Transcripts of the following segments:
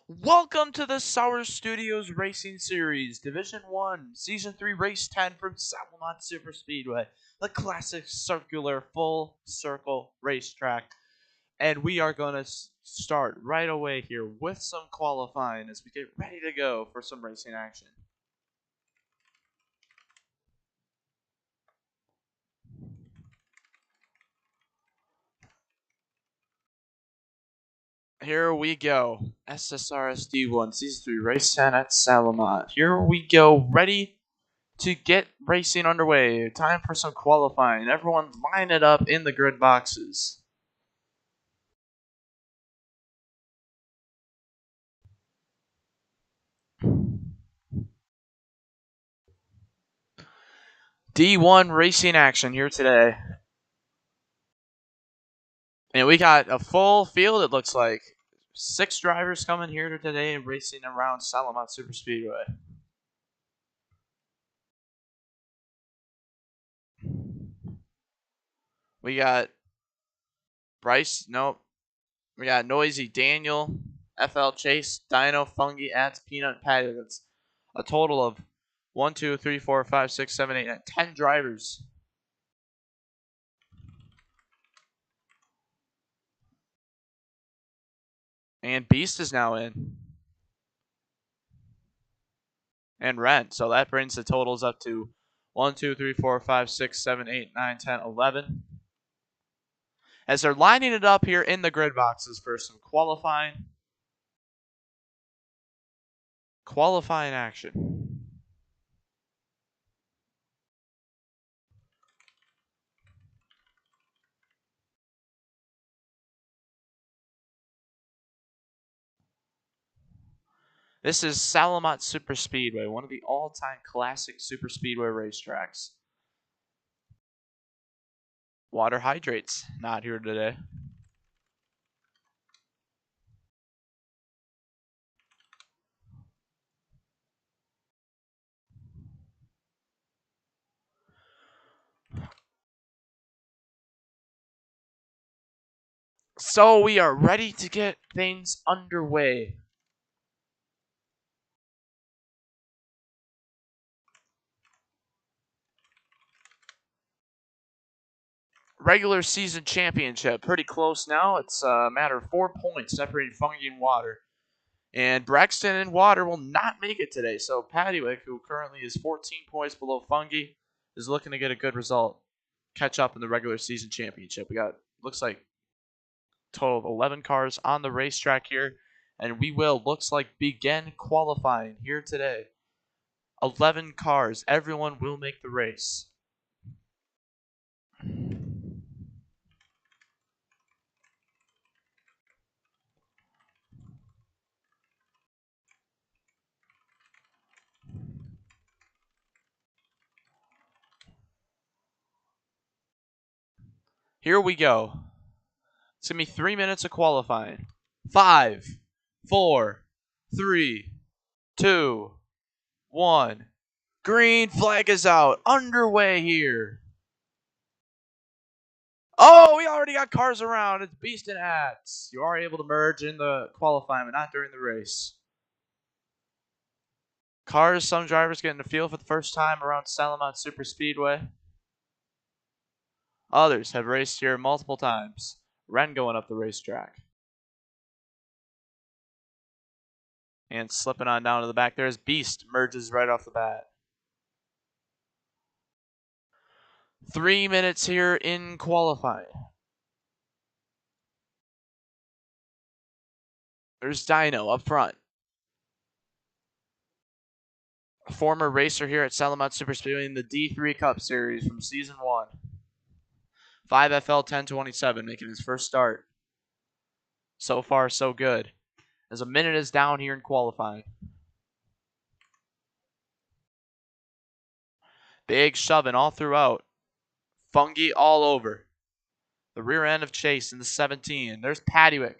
Welcome to the Sour Studios Racing Series, Division 1, Season 3, Race 10 from Salomot Superspeedway, the classic circular full circle racetrack. And we are going to start right away here with some qualifying as we get ready to go for some racing action. Here we go. SSRSD1, Season 3, Race 10 at Salomot. Here we go, ready to get racing underway. Time for some qualifying. Everyone line it up in the grid boxes. D1 racing action here today. And we got a full field, it looks like. 6 drivers coming here today and racing around Salomot Superspeedway. We got Bryce, nope. We got Noisy Daniel, FL Chase, Dino, Fungi, Ats, Peanut, Patty. That's a total of 1, 2, 3, 4, 5, 6, 7, 8, 9, 10 drivers. And Beast is now in. And Rent. So that brings the totals up to 1, 2, 3, 4, 5, 6, 7, 8, 9, 10, 11. As they're lining it up here in the grid boxes for some qualifying action. This is Salomot Superspeedway, one of the all-time classic superspeedway racetracks. Water Hydrates, not here today. So we are ready to get things underway. Regular season championship, pretty close now. It's a matter of 4 points separating Fungi and Water. And Braxton and Water will not make it today. So Paddywick, who currently is 14 points below Fungi, is looking to get a good result. Catch up in the regular season championship. We got, looks like, a total of 11 cars on the racetrack here. And we will, looks like, begin qualifying here today. 11 cars. Everyone will make the race. Here we go. It's going to be 3 minutes of qualifying. 5, 4, 3, 2, 1. Green flag is out. Underway here. Oh, we already got cars around. It's Beast and Ats. You are able to merge in the qualifying, but not during the race. Cars, some drivers getting the feel for the first time around Salomot Superspeedway. Others have raced here multiple times. Ren going up the racetrack. And slipping on down to the back. There's Beast. Merges right off the bat. 3 minutes here in qualifying. There's Dino up front. A former racer here at Salomot Superspeedway in the D3 Cup Series from Season 1. 5FL 1027 making his first start. So far, so good. As a minute is down here in qualifying. Big shoving all throughout. Fungi all over. The rear end of Chase in the 17. There's Paddywick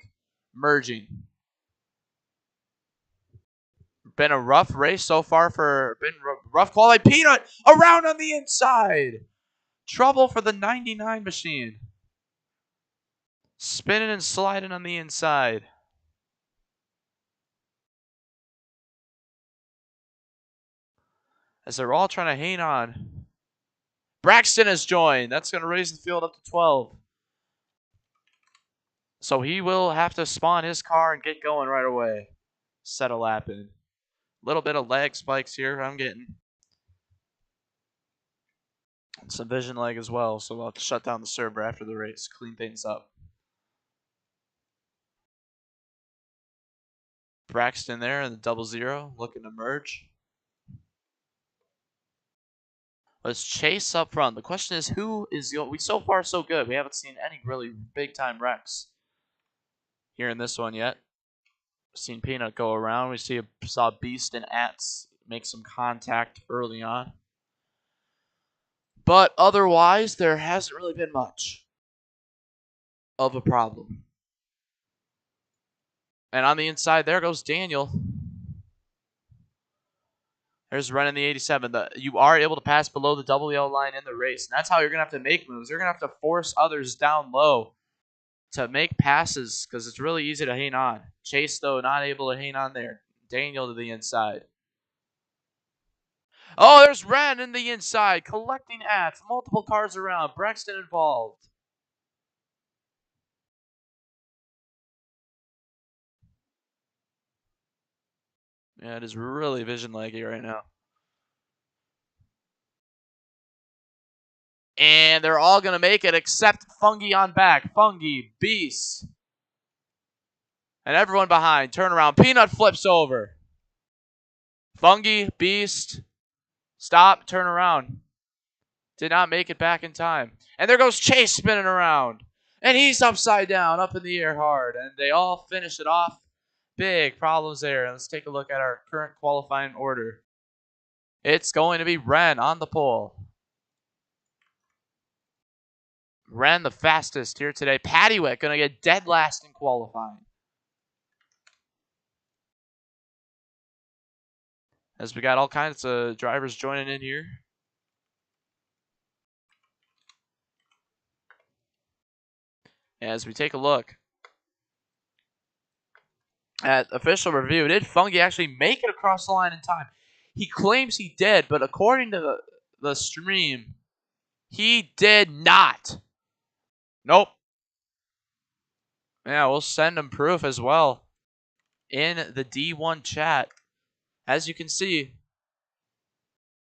merging. Been a rough race so far rough quality. Peanut around on the inside. Trouble for the 99 machine. Spinning and sliding on the inside. as they're all trying to hang on. Braxton has joined. That's going to raise the field up to 12. So he will have to spawn his car and get going right away. Set a lap in. Little bit of lag spikes here I'm getting. Some vision lag as well, so we'll have to shut down the server after the race, clean things up. Braxton there in the 00 looking to merge. Let's Chase up front. The question is, who is going? We so far so good. We haven't seen any really big time wrecks here in this one yet. Seen Peanut go around. We saw Beast and Ats make some contact early on. But otherwise, there hasn't really been much of a problem. And on the inside, there goes Daniel. There's running the 87. You are able to pass below the double yellow line in the race. And that's how you're going to have to make moves. You're going to have to force others down low to make passes because it's really easy to hang on. Chase, though, not able to hang on there. Daniel to the inside. Oh, there's Ren in the inside, collecting ats. Multiple cars around. Braxton involved. Yeah, it is really vision laggy right now. And they're all going to make it except Fungi on back. Fungi, Beast. And everyone behind. Turn around. Peanut flips over. Fungi, Beast. Stop. Turn around. Did not make it back in time. And there goes Chase spinning around. And he's upside down, up in the air hard. And they all finish it off. Big problems there. Let's take a look at our current qualifying order. It's going to be Ren on the pole. Ren the fastest here today. Paddywek going to get dead last in qualifying. As we got all kinds of drivers joining in here. As we take a look at official review, did Fungi actually make it across the line in time? He claims he did, but according to the stream, he did not. Nope. Yeah, we'll send him proof as well in the D1 chat. As you can see,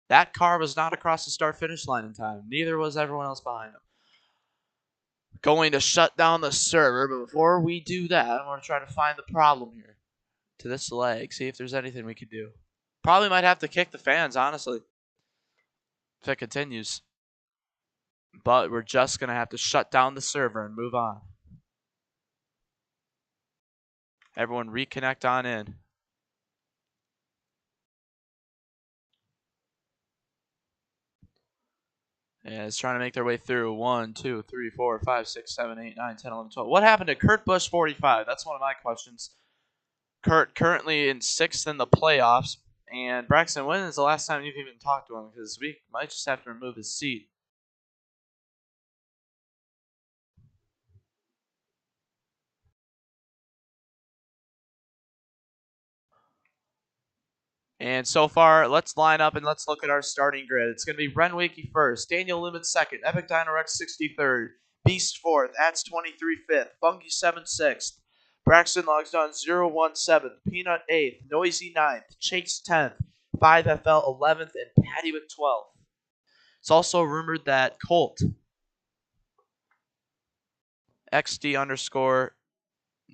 that car was not across the start-finish line in time. Neither was everyone else behind him. Going to shut down the server, but before we do that, I'm going to try to find the problem here to this leg, see if there's anything we can do. Probably might have to kick the fans, honestly, if it continues. But we're just going to have to shut down the server and move on. Everyone reconnect on in. And it's trying to make their way through. 1, 2, 3, 4, 5, 6, 7, 8, 9, 10, 11, 12. What happened to Kurt Busch 45? That's one of my questions. Kurt currently in 6th in the playoffs. And Braxton, when is the last time you've even talked to him? Because we might just have to remove his seat. And so far, let's line up and let's look at our starting grid. It's going to be Renwicky first, Daniel Limit second, Epic Dynorex 63rd, Beast 4th, Ats 23 5th, Funky 7 6th, Braxton Logs on 0-1 7th, Peanut 8th, Noisy 9th, Chase 10th, 5FL 11th, and Paddywik 12th. It's also rumored that Colt, XD underscore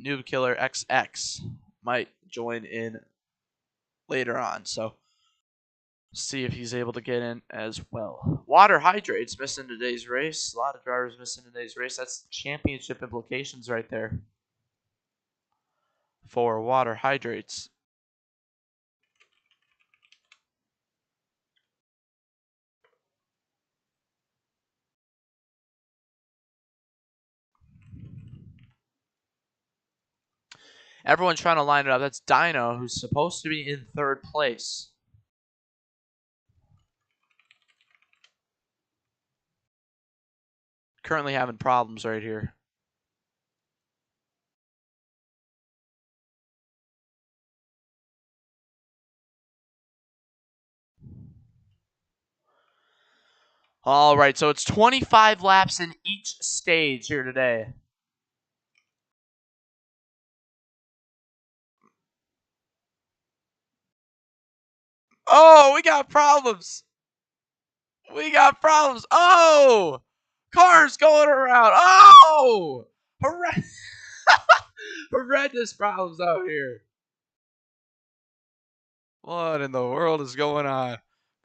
Noob Killer XX, might join in later on. So see if he's able to get in as well. Water Hydrates missing today's race. A lot of drivers missing today's race. That's championship implications right there for Water Hydrates. Everyone's trying to line it up. That's Dino, who's supposed to be in 3rd place. Currently having problems right here. All right, so it's 25 laps in each stage here today. Oh, we got problems. We got problems. Oh, cars going around. Oh, horrendous problems out here. What in the world is going on?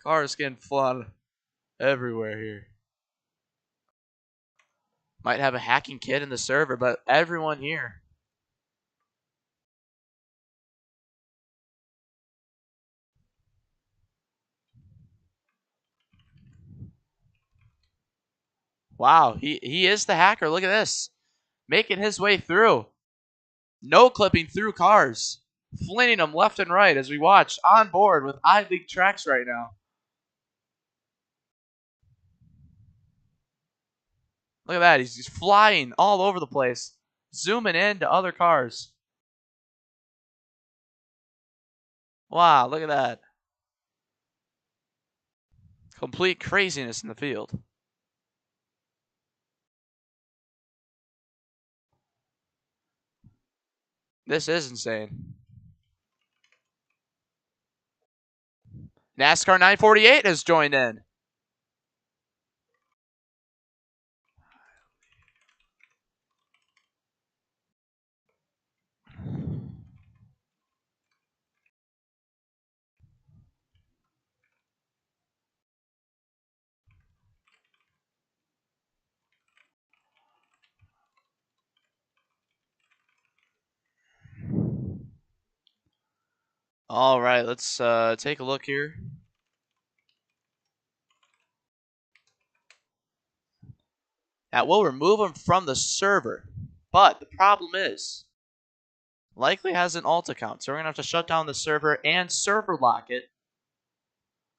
Cars getting flooded everywhere here. Might have a hacking kit in the server, but everyone here. Wow, he is the hacker. Look at this. Making his way through. No clipping through cars. Flinting them left and right as we watch on board with iLeague Tracks right now. Look at that. He's just flying all over the place. Zooming in to other cars. Wow, look at that. Complete craziness in the field. This is insane. NASCAR 948 has joined in. All right, let's take a look here. That will remove him from the server. But the problem is, likely has an alt account. So we're going to have to shut down the server and server lock it.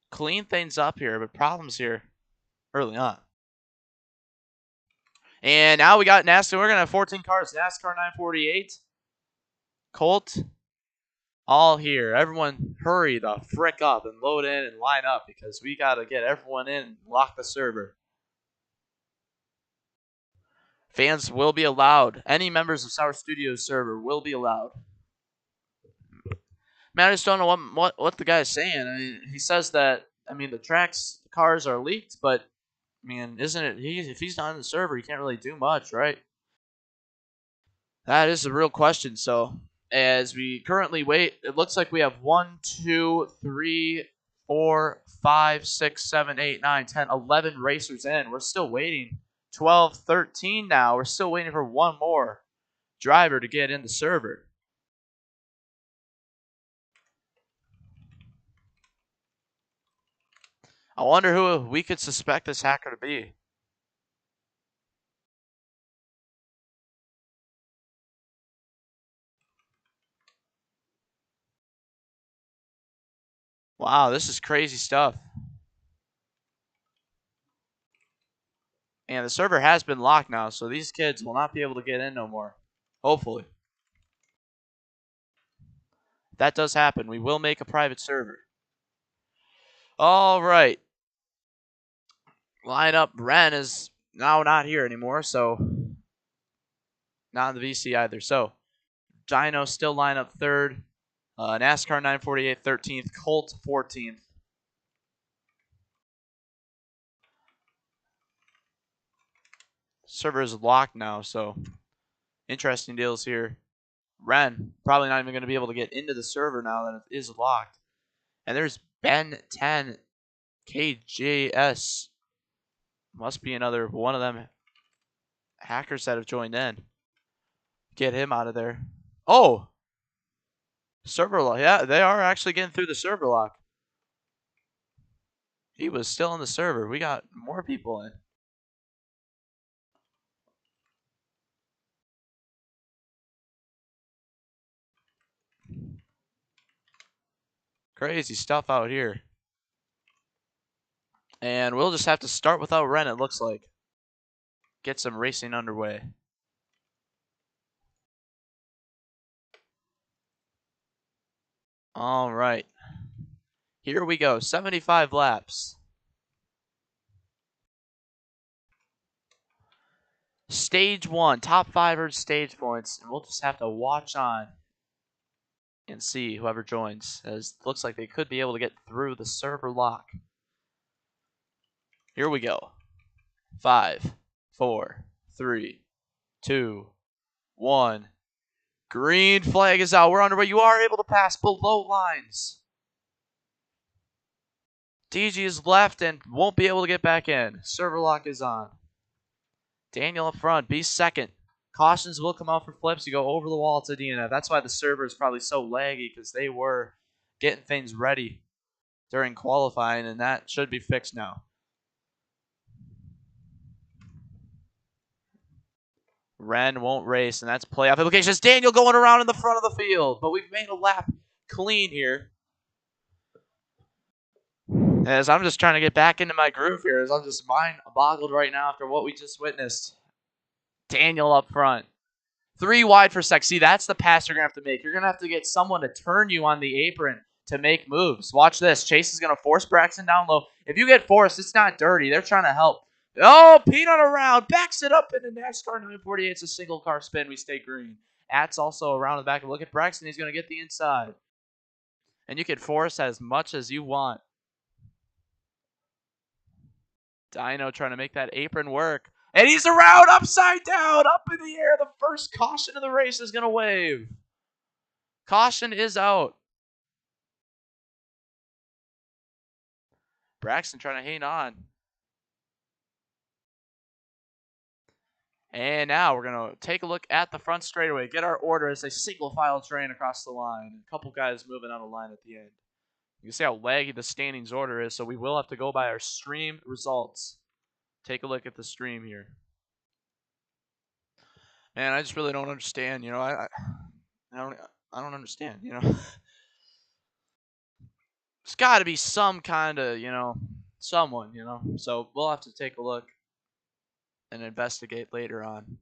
Clean things up here, but problems here early on. And now we got NASCAR. We're going to have 14 cars. NASCAR 948. Colt. All here. Everyone hurry the frick up and load in and line up because we got to get everyone in and lock the server. Fans will be allowed. Any members of Sour Studios server will be allowed. Man, I just don't know what the guy's saying. I mean, he says that, the cars are leaked, but, isn't it, if he's not in the server, he can't really do much, right? That is a real question. So, as we currently wait, it looks like we have 1, 2, 3, 4, 5, 6, 7, 8, 9, 10, 11 racers in. We're still waiting. 12, 13 now. We're still waiting for one more driver to get in the server. I wonder who we could suspect this hacker to be. Wow, this is crazy stuff. And the server has been locked now, so these kids will not be able to get in no more. Hopefully. If that does happen, we will make a private server. All right. Lineup. Ren is now not here anymore, so not in the VC either. So Dino still line up third. NASCAR 948 13th. Colt 14th. Server is locked now, so interesting deals here. Ren probably not even going to be able to get into the server now that it is locked. And there's Ben 10 KJS. Must be another one of them hackers that have joined in. Get him out of there. Oh! Server lock. Yeah, they are actually getting through the server lock. He was still in the server. We got more people in. Crazy stuff out here. And we'll just have to start without Ren, it looks like. Get some racing underway. All right. Here we go. 75 laps. Stage 1, top 5 earned stage points, and we'll just have to watch on and see whoever joins, as it looks like they could be able to get through the server lock. Here we go. 5, 4, 3, 2, 1. Green flag is out. We're underway. You are able to pass below lines. DG is left and won't be able to get back in. Server lock is on. Daniel up front. B second. Cautions will come out for flips. You go over the wall to DNF. That's why the server is probably so laggy, because they were getting things ready during qualifying, and that should be fixed now. Ren won't race, and that's playoff implications. Daniel going around in the front of the field, but we've made a lap clean here. As I'm just trying to get back into my groove here, as I'm just mind boggled right now after what we just witnessed. Daniel up front. 3 wide for sec. See, that's the pass you're going to have to make. You're going to have to get someone to turn you on the apron to make moves. Watch this. Chase is going to force Braxton down low. If you get forced, it's not dirty. They're trying to help. Oh, Peanut around. Backs it up into NASCAR 948. It's a single car spin. We stay green. At's also around the back. Look at Braxton. He's going to get the inside. And you can force as much as you want. Dino trying to make that apron work. And he's around, upside down, up in the air. The first caution of the race is going to wave. Caution is out. Braxton trying to hang on. And now we're going to take a look at the front straightaway. Get our order as a single file train across the line. A couple guys moving on the line at the end. You can see how laggy the standings order is, so we will have to go by our stream results. Take a look at the stream here. Man, I just really don't understand. You know, I don't understand. You know, there's got to be some kind of, you know, someone. You know, so we'll have to take a look and investigate later on.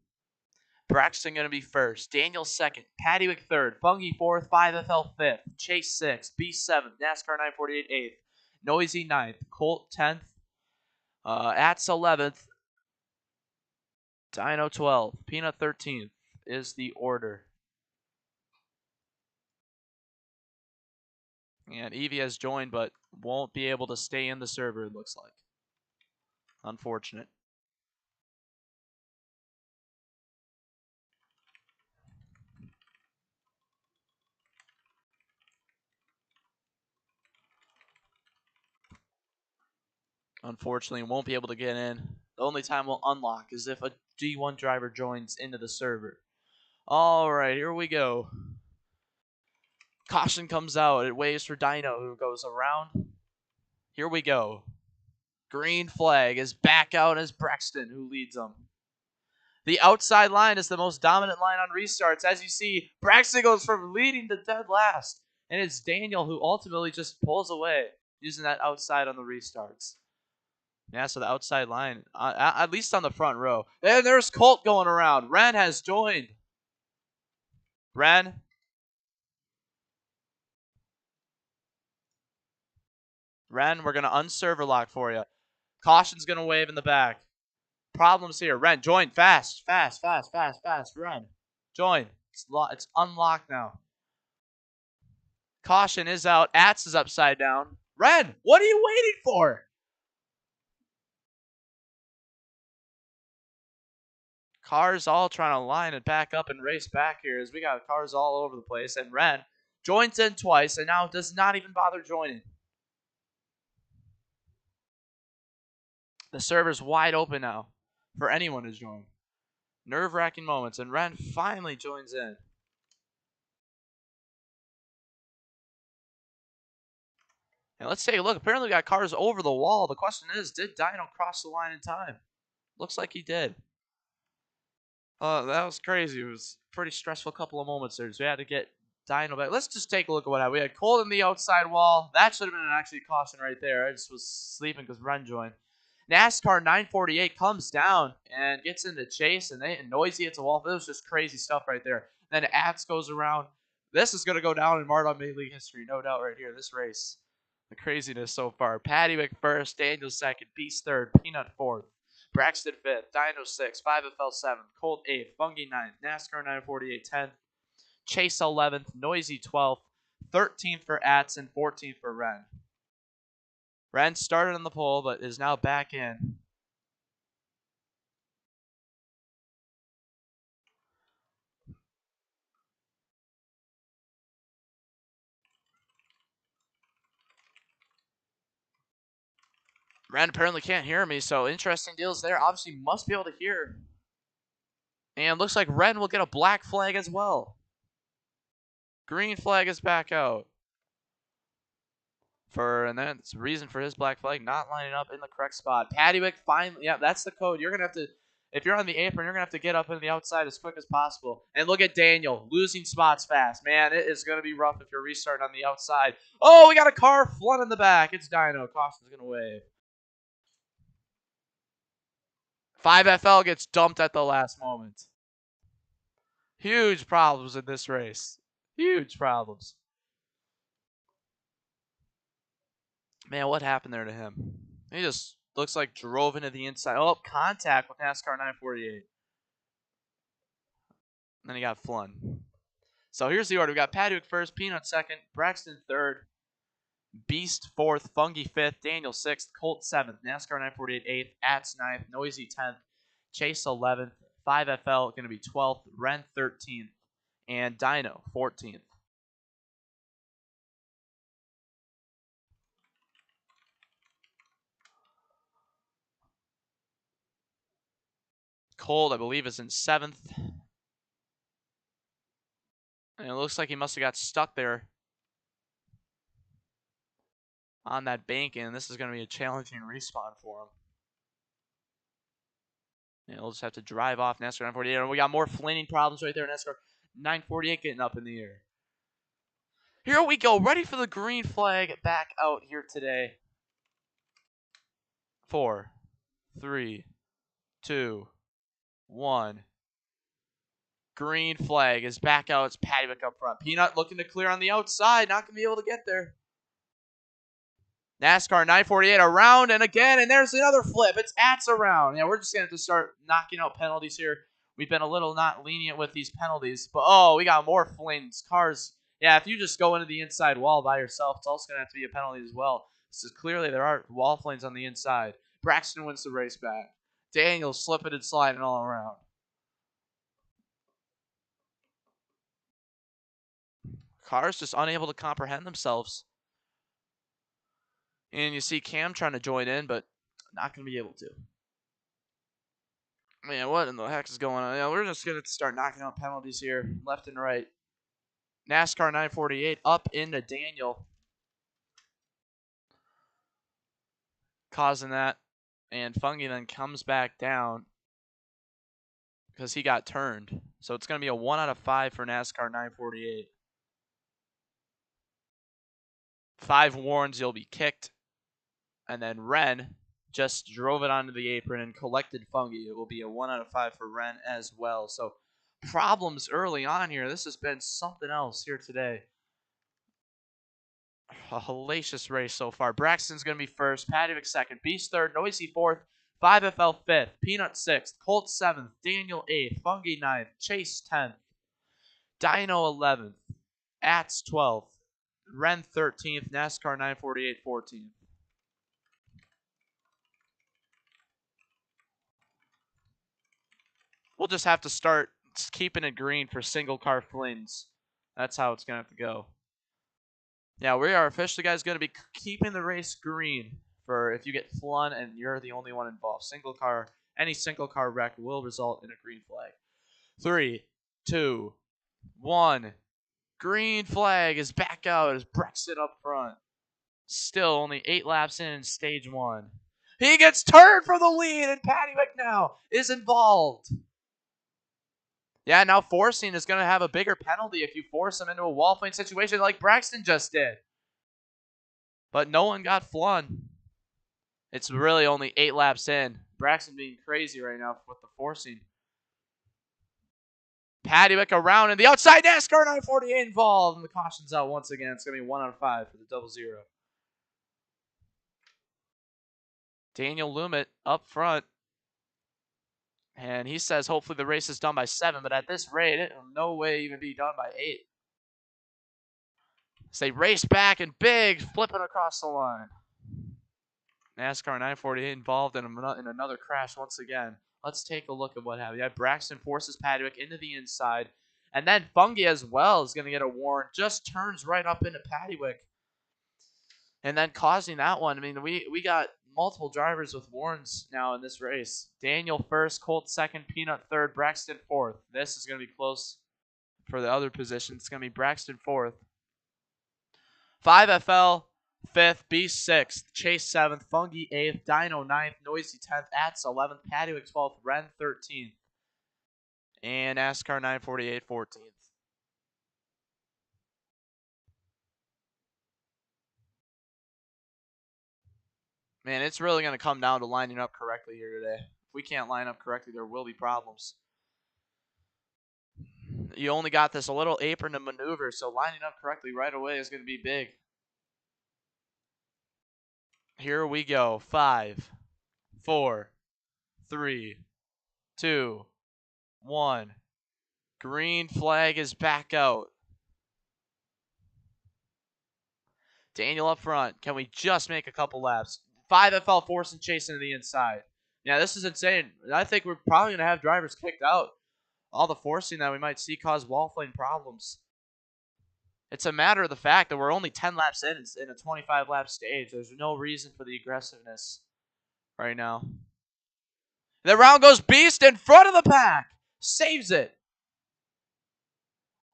Braxton going to be first. Daniel second. Paddywick third. Fungi fourth. 5FL fifth. Chase sixth. B seventh. NASCAR 948 eighth. Noisy ninth. Colt 10th. Ats 11th. Dino 12th. Peanut 13th is the order. And Evie has joined, but won't be able to stay in the server, it looks like. Unfortunate. Unfortunately, won't be able to get in. The only time we'll unlock is if a G1 driver joins into the server. All right, here we go. Caution comes out. It waves for Dino, who goes around. Here we go. Green flag is back out as Braxton, who leads them. The outside line is the most dominant line on restarts. As you see, Braxton goes from leading to dead last. And it's Daniel who ultimately just pulls away using that outside on the restarts. Yeah, so the outside line, at least on the front row. And there's Colt going around. Ren has joined. Ren. Ren, we're going to unserver lock for you. Caution's going to wave in the back. Problems here. Ren, join fast. Fast. Ren, join. It's unlocked now. Caution is out. Ats is upside down. Ren, what are you waiting for? Cars all trying to line and back up and race back here as we got cars all over the place. And Ren joins in twice and now does not even bother joining. The server's wide open now for anyone to join. Nerve-wracking moments, and Ren finally joins in. And let's take a look. Apparently we got cars over the wall. The question is, did Dino cross the line in time? Looks like he did. That was crazy. It was a pretty stressful couple of moments there. So we had to get Dino back. Let's just take a look at what happened. We had Colt in the outside wall. That should have been actually a caution right there. I just was sleeping because Ren joined. NASCAR 948 comes down and gets into chase, and Noisy hits a wall. It was just crazy stuff right there. Then Ats goes around. This is going to go down in Mardon Main League history, no doubt right here, this race. The craziness so far. Paddywick first, Daniel second, Beast third, Peanut fourth. Braxton 5th, Dino 6th, 5FL 7th, Colt 8th, Fungi 9th, NASCAR 948 10th, Chase 11th, Noisy 12th, 13th for Atz, and 14th for Ren. Ren started on the pole, but is now back in. Ren apparently can't hear me, so interesting deals there. Obviously must be able to hear. And looks like Ren will get a black flag as well. Green flag is back out. And that's the reason for his black flag not lining up in the correct spot. Paddywig finally, yeah, that's the code. You're going to have to, if you're on the apron, you're going to have to get up into the outside as quick as possible. And look at Daniel, losing spots fast. Man, it is going to be rough if you're restarting on the outside. Oh, we got a car flood in the back. It's Dino. Caution's going to wave. 5FL gets dumped at the last moment. Huge problems in this race. Huge problems. Man, what happened there to him? He just looks like drove into the inside. Oh, contact with NASCAR 948. Then he got flung. So here's the order. We got Paddywig first, Peanut second, Braxton third, Beast fourth, Fungi fifth, Daniel sixth, Colt seventh, NASCAR 948 eighth, Atz ninth, Noisy 10th, Chase 11th, 5FL going to be 12th, Ren 13th, and Dino 14th. Colt, I believe, is in 7th. And it looks like he must have got stuck there on that bank, and this is going to be a challenging respawn for him. And he'll just have to drive off NASCAR 948. And we got more flaning problems right there. NASCAR 948 getting up in the air. Here we go. Ready for the green flag back out here today. 4, 3, 2, 1. Green flag is back out. It's Paddywig up front. Peanut looking to clear on the outside. Not going to be able to get there. NASCAR 948 around and again, and there's another flip. It's Atz around. Yeah, we're just going to start knocking out penalties here. We've been a little not lenient with these penalties, but oh, we got more flings. Cars, yeah, if you just go into the inside wall by yourself, it's also going to have to be a penalty as well. So clearly there are wall flings on the inside. Braxton wins the race back. Daniel slipping and sliding all around. Cars just unable to comprehend themselves. And you see Cam trying to join in, but not going to be able to. Man, what in the heck is going on? Yeah, we're just going to start knocking out penalties here, left and right. NASCAR 948 up into Daniel. Causing that. And Fungi then comes back down because he got turned. So it's going to be a 1 out of 5 for NASCAR 948. 5 warns you'll be kicked. And then Ren just drove it onto the apron and collected Fungi. It will be a 1 out of 5 for Ren as well. So problems early on here. This has been something else here today. A hellacious race so far. Braxton's going to be first, Paddywig second, Beast third, Noisy fourth, 5FL fifth, Peanut sixth, Colt seventh, Daniel eighth, Fungi ninth, Chase 10th, Dino 11th, Atz 12th, Ren 13th, NASCAR 948 14th. We'll just have to start keeping it green for single car flings. That's how it's going to have to go. Yeah, we are officially, guys, going to be keeping the race green for if you get flung and you're the only one involved. Any single car wreck will result in a green flag. 3, 2, 1. Green flag is back out as Braxton up front. Still only 8 laps in stage 1. He gets turned for the lead, and Paddywig now is involved. Yeah, now forcing is going to have a bigger penalty if you force him into a wall flame situation like Braxton just did. But no one got flung. It's really only 8 laps in. Braxton being crazy right now with the forcing. Paddywig around and the outside NASCAR 948 involved. And the caution's out once again. It's going to be 1 out of 5 for the 00. Daniel Lumet up front. And he says hopefully the race is done by 7, but at this rate, it will no way even be done by 8. So they race back and big, flipping across the line. NASCAR 948 involved in another crash once again. Let's take a look at what happened. Yeah, Braxton forces Padwick into the inside. And then Fungi as well is going to get a warn. Just turns right up into Padwick. And then causing that one. I mean, we got multiple drivers with warns now in this race. Daniel first, Colt second, Peanut third, Braxton fourth. This is going to be close for the other position. It's going to be Braxton fourth. 5FL 5th, Beast 6th, Chase 7th, Fungi 8th, Dino 9th, Noisy 10th, Ats 11th, Padwick 12th, Ren 13th, and NASCAR 948 14th. Man, it's really going to come down to lining up correctly here today. If we can't line up correctly, there will be problems. You only got this a little apron to maneuver, so lining up correctly right away is going to be big. Here we go. 5, 4, 3, 2, 1. Green flag is back out. Daniel up front. Can we just make a couple laps? 5FL forcing chasing to the inside. Yeah, this is insane. I think we're probably going to have drivers kicked out. All the forcing that we might see cause wall flame problems. It's a matter of the fact that we're only 10 laps in a 25-lap stage. There's no reason for the aggressiveness right now. The round goes Beast in front of the pack. Saves it.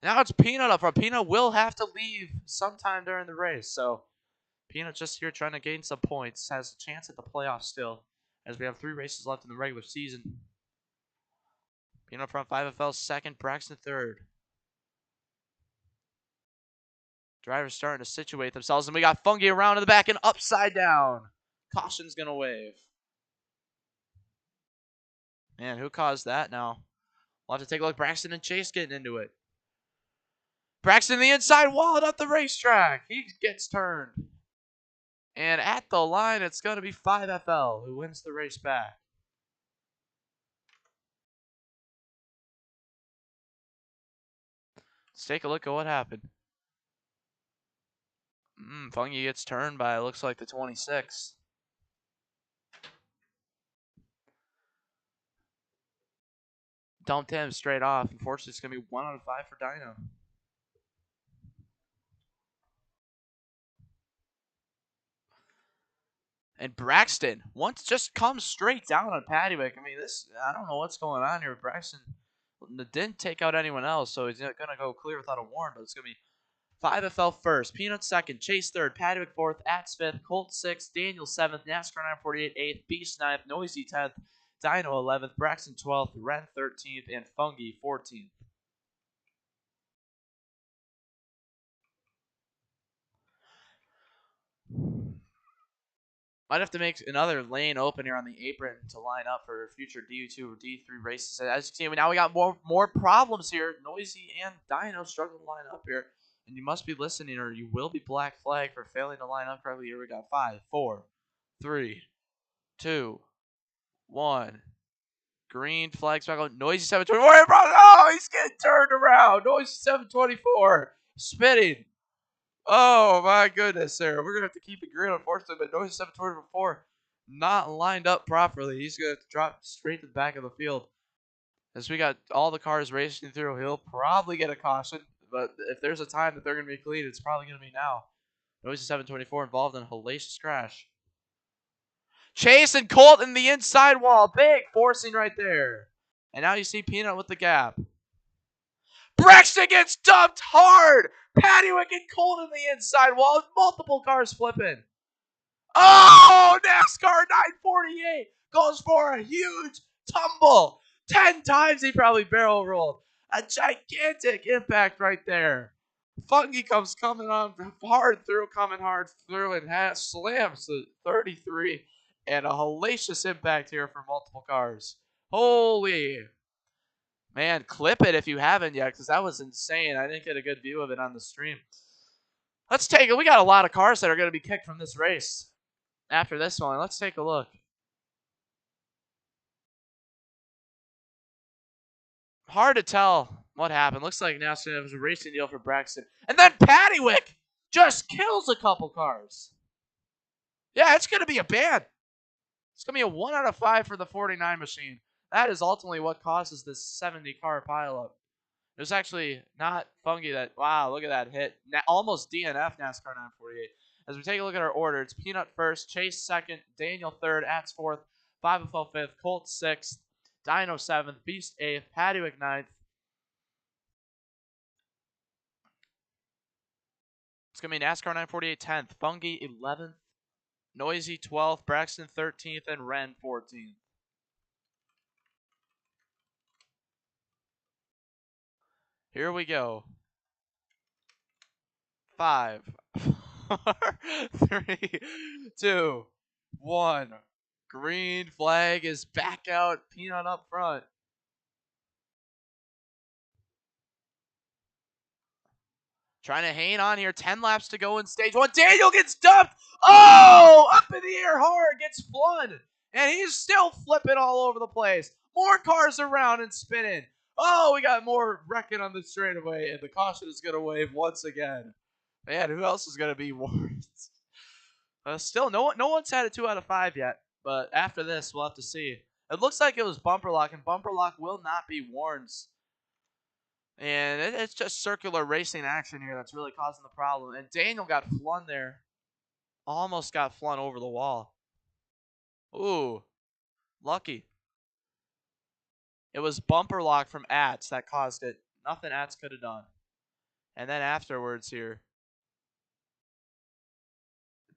Now it's Peanut up front. Peanut will have to leave sometime during the race. So Peanut just here trying to gain some points. Has a chance at the playoffs still, as we have 3 races left in the regular season. Peanut up front, 5FL second, Braxton third. Drivers starting to situate themselves, and we got Fungi around to the back and upside down. Caution's going to wave. Man, who caused that now? We'll have to take a look. Braxton and Chase getting into it. Braxton the inside wall up the racetrack. He gets turned. And at the line, it's going to be 5FL who wins the race back. Let's take a look at what happened. Fungi gets turned by, looks like, the 26. Dumped him straight off. Unfortunately, it's going to be 1 out of 5 for Dino. And Braxton once just comes straight down on Padwick. I mean, I don't know what's going on here. Braxton didn't take out anyone else, so he's going to go clear without a warrant, but it's going to be 5FL first, Peanut second, Chase third, Padwick fourth, Ats fifth, Colt sixth, Daniel seventh, NASCAR 948 eighth, Beast ninth, Noisy 10th, Dino 11th, Braxton 12th, Ren 13th, and Fungi 14th. Might have to make another lane open here on the apron to line up for future D2 or D3 races. As you can see, now we got more problems here. Noisy and Dino struggling to line up here. And you must be listening or you will be black flagged for failing to line up correctly. Here we got 5, 4, 3, 2, 1. Green flags back on. Noisy 724. Oh, he's getting turned around. Noisy 724. Spinning. Oh, my goodness, sir. We're going to have to keep it green, unfortunately, but Noisy 724 not lined up properly. He's going to drop straight to the back of the field. As we got all the cars racing through, he'll probably get a caution. But if there's a time that they're going to be clean, it's probably going to be now. Noisy 724 involved in a hellacious crash. Chase and Colt in the inside wall. Big forcing right there. And now you see Peanut with the gap. Braxton gets dumped hard. Padwick and Colt in the inside wall. Multiple cars flipping. Oh, NASCAR 948 goes for a huge tumble. 10 times he probably barrel rolled. A gigantic impact right there. Fungi coming hard through, and slams the 33. And a hellacious impact here for multiple cars. Holy. Man, clip it if you haven't yet, because that was insane. I didn't get a good view of it on the stream. Let's take it. We got a lot of cars that are going to be kicked from this race after this one. Let's take a look. hard to tell what happened. Looks like NASCAR was a racing deal for Braxton. And then Paddywick just kills a couple cars. Yeah, it's going to be a ban. It's going to be a 1 out of 5 for the 49 machine. That is ultimately what causes this 70-car pileup. It was actually not Fungi that, wow, look at that hit. Almost DNF NASCAR 948. As we take a look at our order, it's Peanut first, Chase second, Daniel third, Ats fourth, 5FL fifth, Colt sixth, Dino seventh, Beast eighth, Paddywick ninth. It's going to be NASCAR 948 10th, Fungi 11th, Noisy 12th, Braxton 13th, and Ren 14th. Here we go. 5, 4, 3, 2, 1. Green flag is back out. Peanut up front. Trying to hang on here. 10 laps to go in stage 1. Daniel gets dumped. Oh, up in the air hard. Gets flung. And he's still flipping all over the place. More cars around and spinning. Oh, we got more wrecking on the straightaway. And the caution is going to wave once again. Man, who else is going to be warned? Still, no one's had a 2 out of 5 yet. But after this, we'll have to see. It looks like it was bumper lock, and bumper lock will not be warned. And it's just circular racing action here that's really causing the problem. And Daniel got flung there. Almost got flung over the wall. Ooh, lucky. It was bumper lock from Ats that caused it. Nothing Ats could have done. And then afterwards here,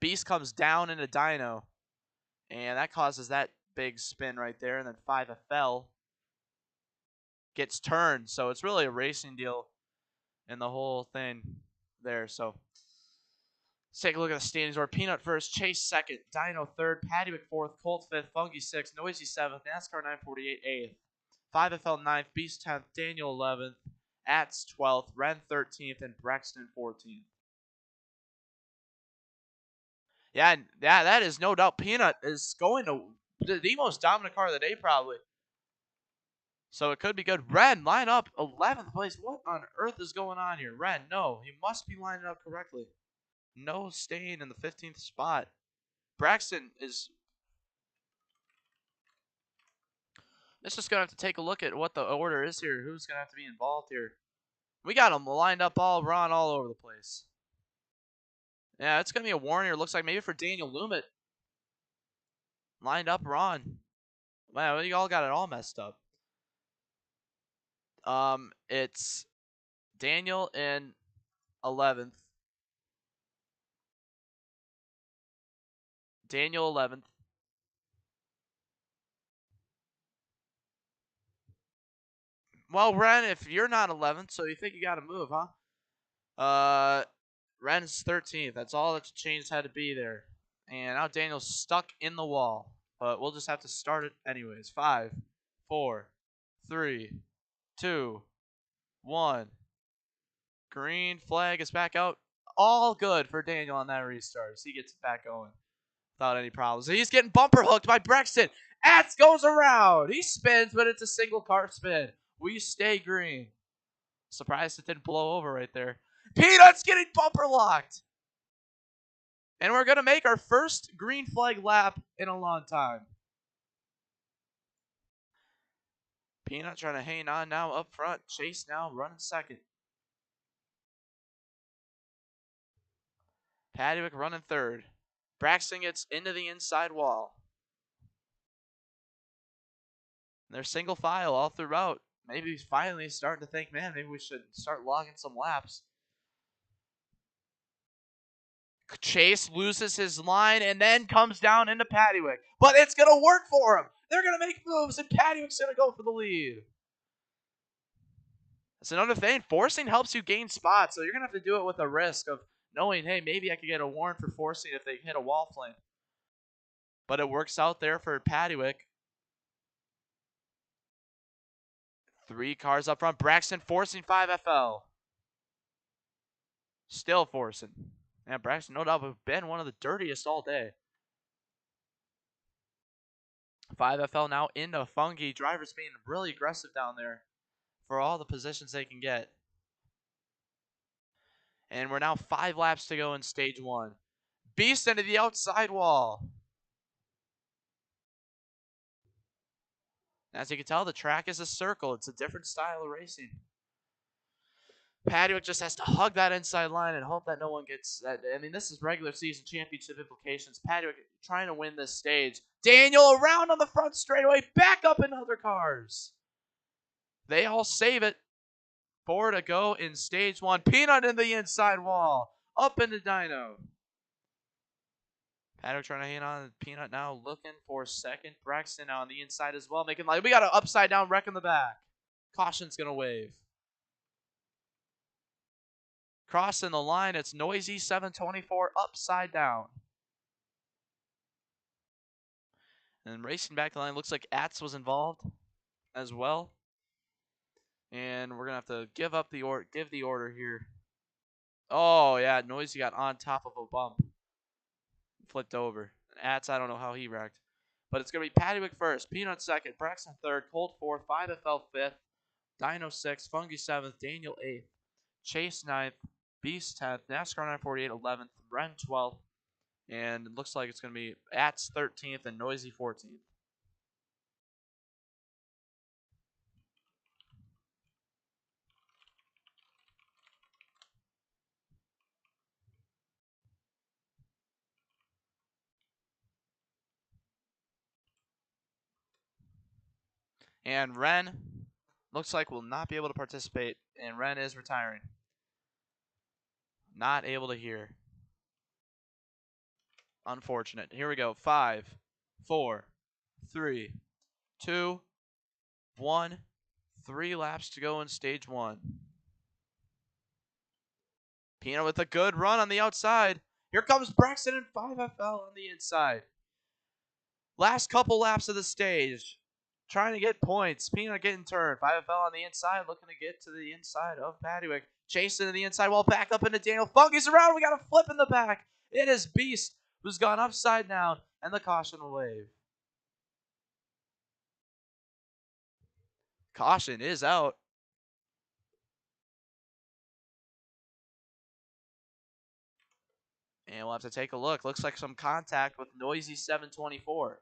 Beast comes down into Dino. And that causes that big spin right there. And then 5FL gets turned. So it's really a racing deal in the whole thing there. So let's take a look at the standings. Where Peanut first, Chase second, Dino third, Paddywick fourth, Colt fifth, Fungi sixth, Noisy seventh, NASCAR 948 eighth, 5FL ninth, Beast 10th, Daniel 11th, Ats 12th, Ren 13th, and Braxton 14th. Yeah, that is no doubt. Peanut is going to the most dominant car of the day, probably. So it could be good. Ren, line up 11th place. What on earth is going on here? Ren, no, he must be lining up correctly. No staying in the 15th spot. Braxton is. It's just going to have to take a look at what the order is here. Who's going to have to be involved here? We got them lined up all over the place. Yeah, it's going to be a warning. It looks like maybe for Daniel Lumet. Lined up Ron. Wow, you all got it all messed up. It's Daniel in 11th. Daniel 11th. Well, Ren, if you're not 11th, so you think you got to move, huh? Ren's 13th. That's all that change had to be there. And now Daniel's stuck in the wall. But we'll just have to start it anyways. 5, 4, 3, 2, 1. Green flag is back out. All good for Daniel on that restart. So he gets back going without any problems. He's getting bumper hooked by Braxton. Ats goes around. He spins, but it's a single car spin. We stay green. Surprised it didn't blow over right there. Peanut's getting bumper locked. And we're going to make our first green flag lap in a long time. Peanut trying to hang on now up front. Chase now running second. Paddywick running third. Braxton gets into the inside wall. And they're single file all throughout. Maybe he's finally starting to think, man, maybe we should start logging some laps. Chase loses his line and then comes down into Paddywick. But it's going to work for him. They're going to make moves, and Paddywick's going to go for the lead. That's another thing. Forcing helps you gain spots, so you're going to have to do it with a risk of knowing, hey, maybe I could get a warrant for forcing if they hit a wall flame. But it works out there for Paddywick. 3 cars up front. Braxton forcing 5FL. Still forcing. Yeah, Braxton, no doubt, has been one of the dirtiest all day. 5FL now into Fungi. Drivers being really aggressive down there. for all the positions they can get. And we're now 5 laps to go in stage 1. Beast into the outside wall. As you can tell, the track is a circle. It's a different style of racing. Paddock just has to hug that inside line and hope that no one gets that. I mean, this is regular season championship implications. Paddock trying to win this stage. Daniel around on the front straightaway, back up in other cars. They all save it. 4 to go in stage 1. Peanut in the inside wall. Up into dyno. Paddock trying to hang on. Peanut now looking for second. Braxton on the inside as well. Making like we got an upside down wreck in the back. Caution's going to wave. Crossing the line, it's Noisy 724 upside down. And racing back the line, looks like Atz was involved as well. And we're going to have to give the order here. Oh, yeah, Noisy got on top of a bump. Flipped over. Atz, I don't know how he wrecked. But it's going to be Paddywick first, Peanut second, Braxton third, Colt fourth, 5FL fifth, Dino sixth, Fungi seventh, Daniel eighth, Chase ninth, Beast 10th, NASCAR 948 11th, Ren 12th, and it looks like it's going to be Atz 13th and Noisy 14th. And Ren looks like will not be able to participate, and Ren is retiring. Not able to hear. Unfortunate. Here we go. 5, 4, 3, 2, 1. 3 laps to go in stage 1. Peanut with a good run on the outside. Here comes Braxton and 5FL on the inside. Last couple laps of the stage. Trying to get points. Peanut getting turned. 5FL on the inside, looking to get to the inside of Paddywick. Chasing to the inside wall, back up into Daniel. Funky's around. We got a flip in the back. It is Beast, who's gone upside down, and the caution will wave. Caution is out. And we'll have to take a look. Looks like some contact with Noisy 724.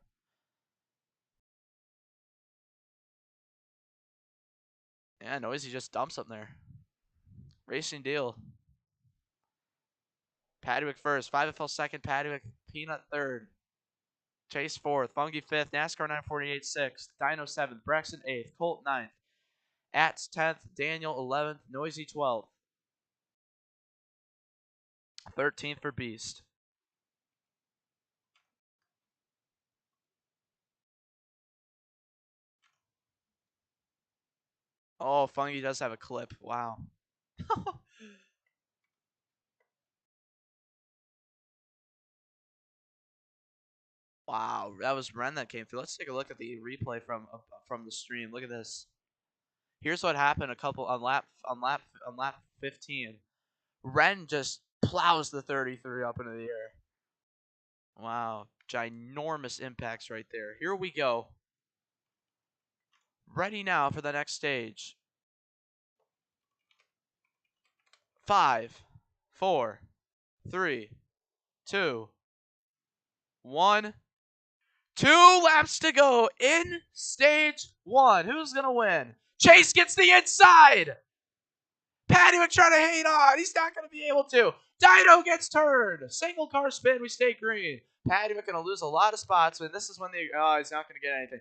Yeah, Noisy just dumps him there. Racing deal. Paddywick first. 5FL second. Paddywick. Peanut third. Chase fourth. Fungi fifth. NASCAR 948 sixth. Dino seventh. Braxton eighth. Colt ninth. Atz 10th. Daniel 11th. Noisy 12th. 13th for Beast. Oh, Fungi does have a clip. Wow. Wow, that was Ren that came through. Let's take a look at the replay from the stream. Look at this. Here's what happened on lap 15. Ren just plows the 33 up into the air. Wow, ginormous impacts right there. Here we go. Ready now for the next stage. 5, 4, 3, 2, 1. 2 laps to go in stage 1. Who's going to win? Chase gets the inside. Paddywick trying to hang on. He's not going to be able to. Dino gets turned. Single car spin. We stay green. Paddywick going to lose a lot of spots, but this is when he's not going to get anything.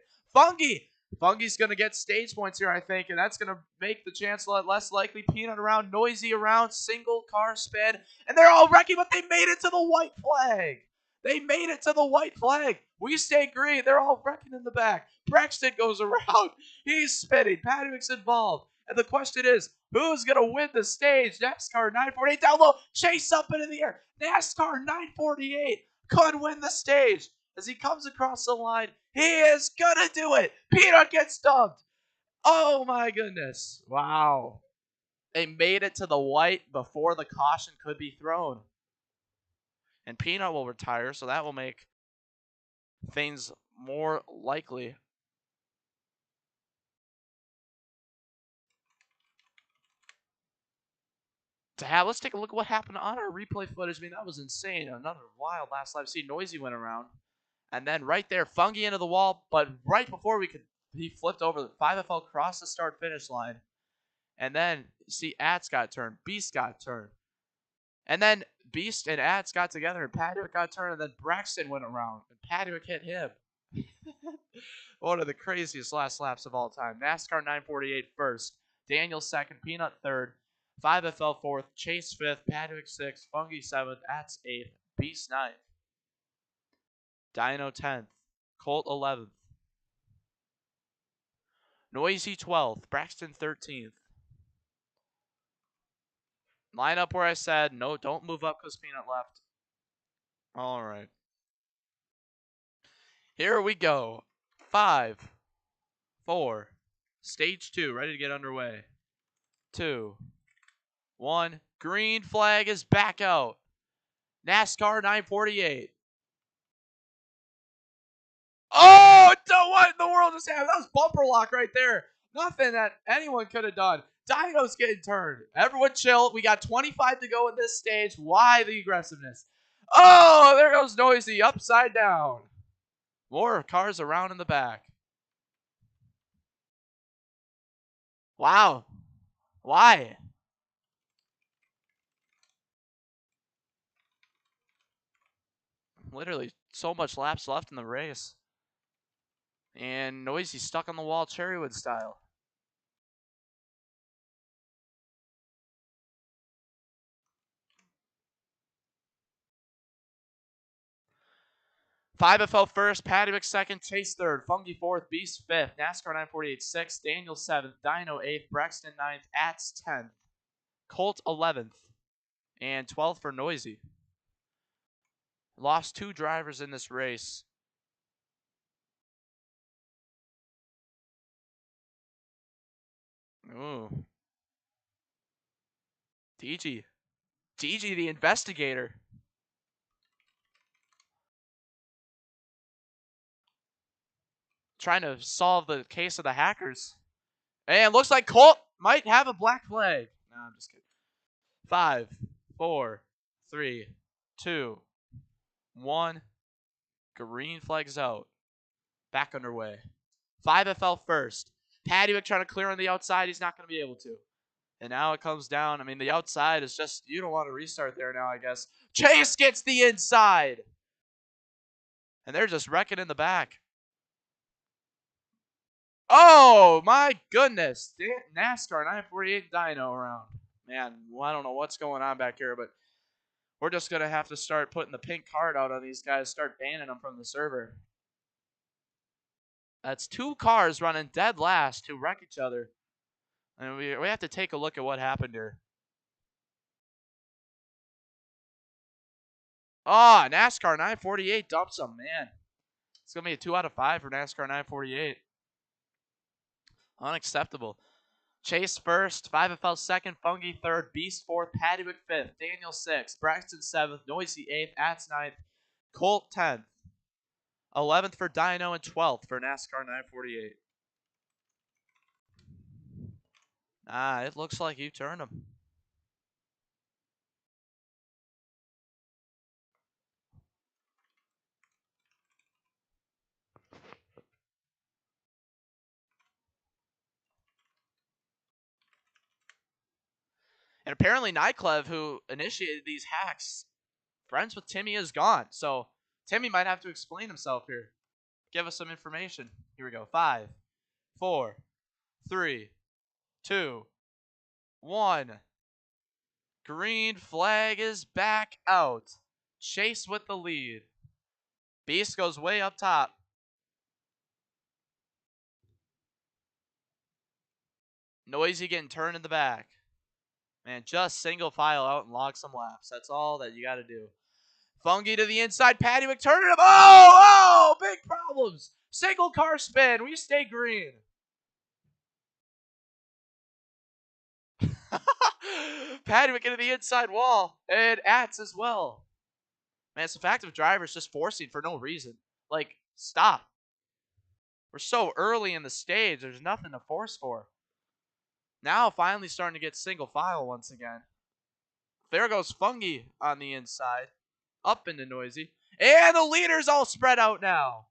Fungi's going to get stage points here, I think, and that's going to make the chance a lot less likely. Peanut around, Noisy around, single car spin, and they're all wrecking, but they made it to the white flag. They made it to the white flag. We stay green. They're all wrecking in the back. Braxton goes around. He's spinning. Paddywick's involved. And the question is, who's going to win the stage? NASCAR 948 down low. Chase up into the air. NASCAR 948 could win the stage. As he comes across the line, he is going to do it. Peanut gets dumped. Oh, my goodness. Wow. They made it to the white before the caution could be thrown. And Peanut will retire, so that will make things more likely. Let's take a look at what happened on our replay footage. I mean, that was insane. Another wild last lap. See, Noisy went around. And then right there, Fungi into the wall. But right before he flipped over. The 5FL crossed the start-finish line. And then, see, Ats got turned. Beast got turned. And then Beast and Ats got together, and Padwick got turned, and then Braxton went around, and Padwick hit him. One of the craziest last laps of all time. NASCAR 948 first, Daniel second, Peanut third, 5FL fourth, Chase fifth, Padwick sixth, Fungi seventh, Ats eighth, Beast ninth, Dino 10th, Colt 11th, Noisy 12th, Braxton 13th. Line up where I said, no, don't move up because Peanut left. All right. Here we go. 5, 4, stage 2, ready to get underway. 2, 1, green flag is back out. NASCAR 948. Oh, what in the world just happened? That was bumper lock right there. Nothing that anyone could have done. Dino's getting turned. Everyone chill. We got 25 to go in this stage. Why the aggressiveness? Oh, there goes Noisy upside down. More cars around in the back. Wow. Why? Literally so much laps left in the race. And Noisy stuck on the wall Cherrywood style. Five FL first, Padwick second, Chase third, Fungi fourth, Beast fifth, NASCAR 948 sixth, Daniel seventh, Dino eighth, Braxton ninth, Ats 10th, Colt 11th, and 12th for Noisy. Lost 2 drivers in this race. Ooh. DG the investigator. Trying to solve the case of the hackers. And looks like Colt might have a black flag. No, I'm just kidding. 5, 4, 3, 2, 1. Green flags out. Back underway. 5FL first. Padwick trying to clear on the outside. He's not going to be able to. And now it comes down. I mean, the outside is just, you don't want to restart there now, I guess. Chase gets the inside. And they're just wrecking in the back. Oh, my goodness. NASCAR 948 dyno around. Man, well, I don't know what's going on back here, but we're just going to have to start putting the pink card out on these guys, start banning them from the server. That's 2 cars running dead last to wreck each other. And we have to take a look at what happened here. Oh, NASCAR 948 dumps them, man. It's going to be a 2 out of 5 for NASCAR 948. Unacceptable. Chase first, 5FL second, Fungi third, Beast fourth, Padwick fifth, Daniel sixth, Braxton seventh, Noisy eighth, Ats ninth, Colt 10th, 11th for Dino, and 12th for NASCAR 948. It looks like you turned them. And apparently Nyclev, who initiated these hacks, friends with Timmy, is gone. So Timmy might have to explain himself here. Give us some information. Here we go. 5, 4, 3, 2, 1. Green flag is back out. Chase with the lead. Beast goes way up top. Noisy getting turned in the back. Man, just single file out and log some laps. That's all that you got to do. Fungi to the inside. Padwick turning him. Oh, big problems. Single car spin. We stay green. Padwick into the inside wall. And Ats as well. Man, it's the fact of drivers just forcing for no reason. Like, stop. We're so early in the stage. There's nothing to force for. Now finally starting to get single file once again. There goes Fungi on the inside. Up into Noisy. And the leaders all spread out now.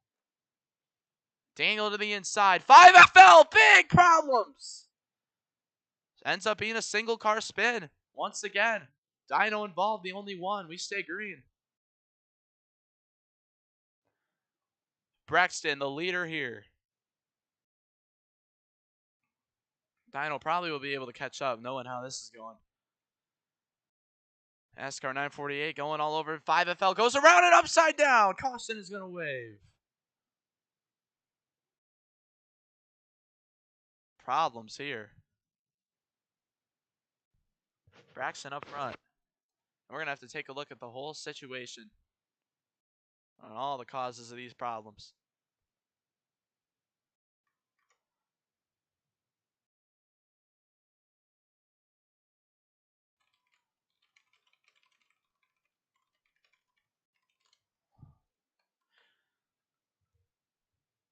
Daniel to the inside. 5FL, big problems. Ends up being a single car spin. Once again, Dyno involved, the only one. We stay green. Braxton, the leader here. Dyno probably will be able to catch up knowing how this is going. NASCAR 948 going all over. 5FL goes around and upside down. Caution is going to wave. Problems here. Braxton up front. We're going to have to take a look at the whole situation on all the causes of these problems.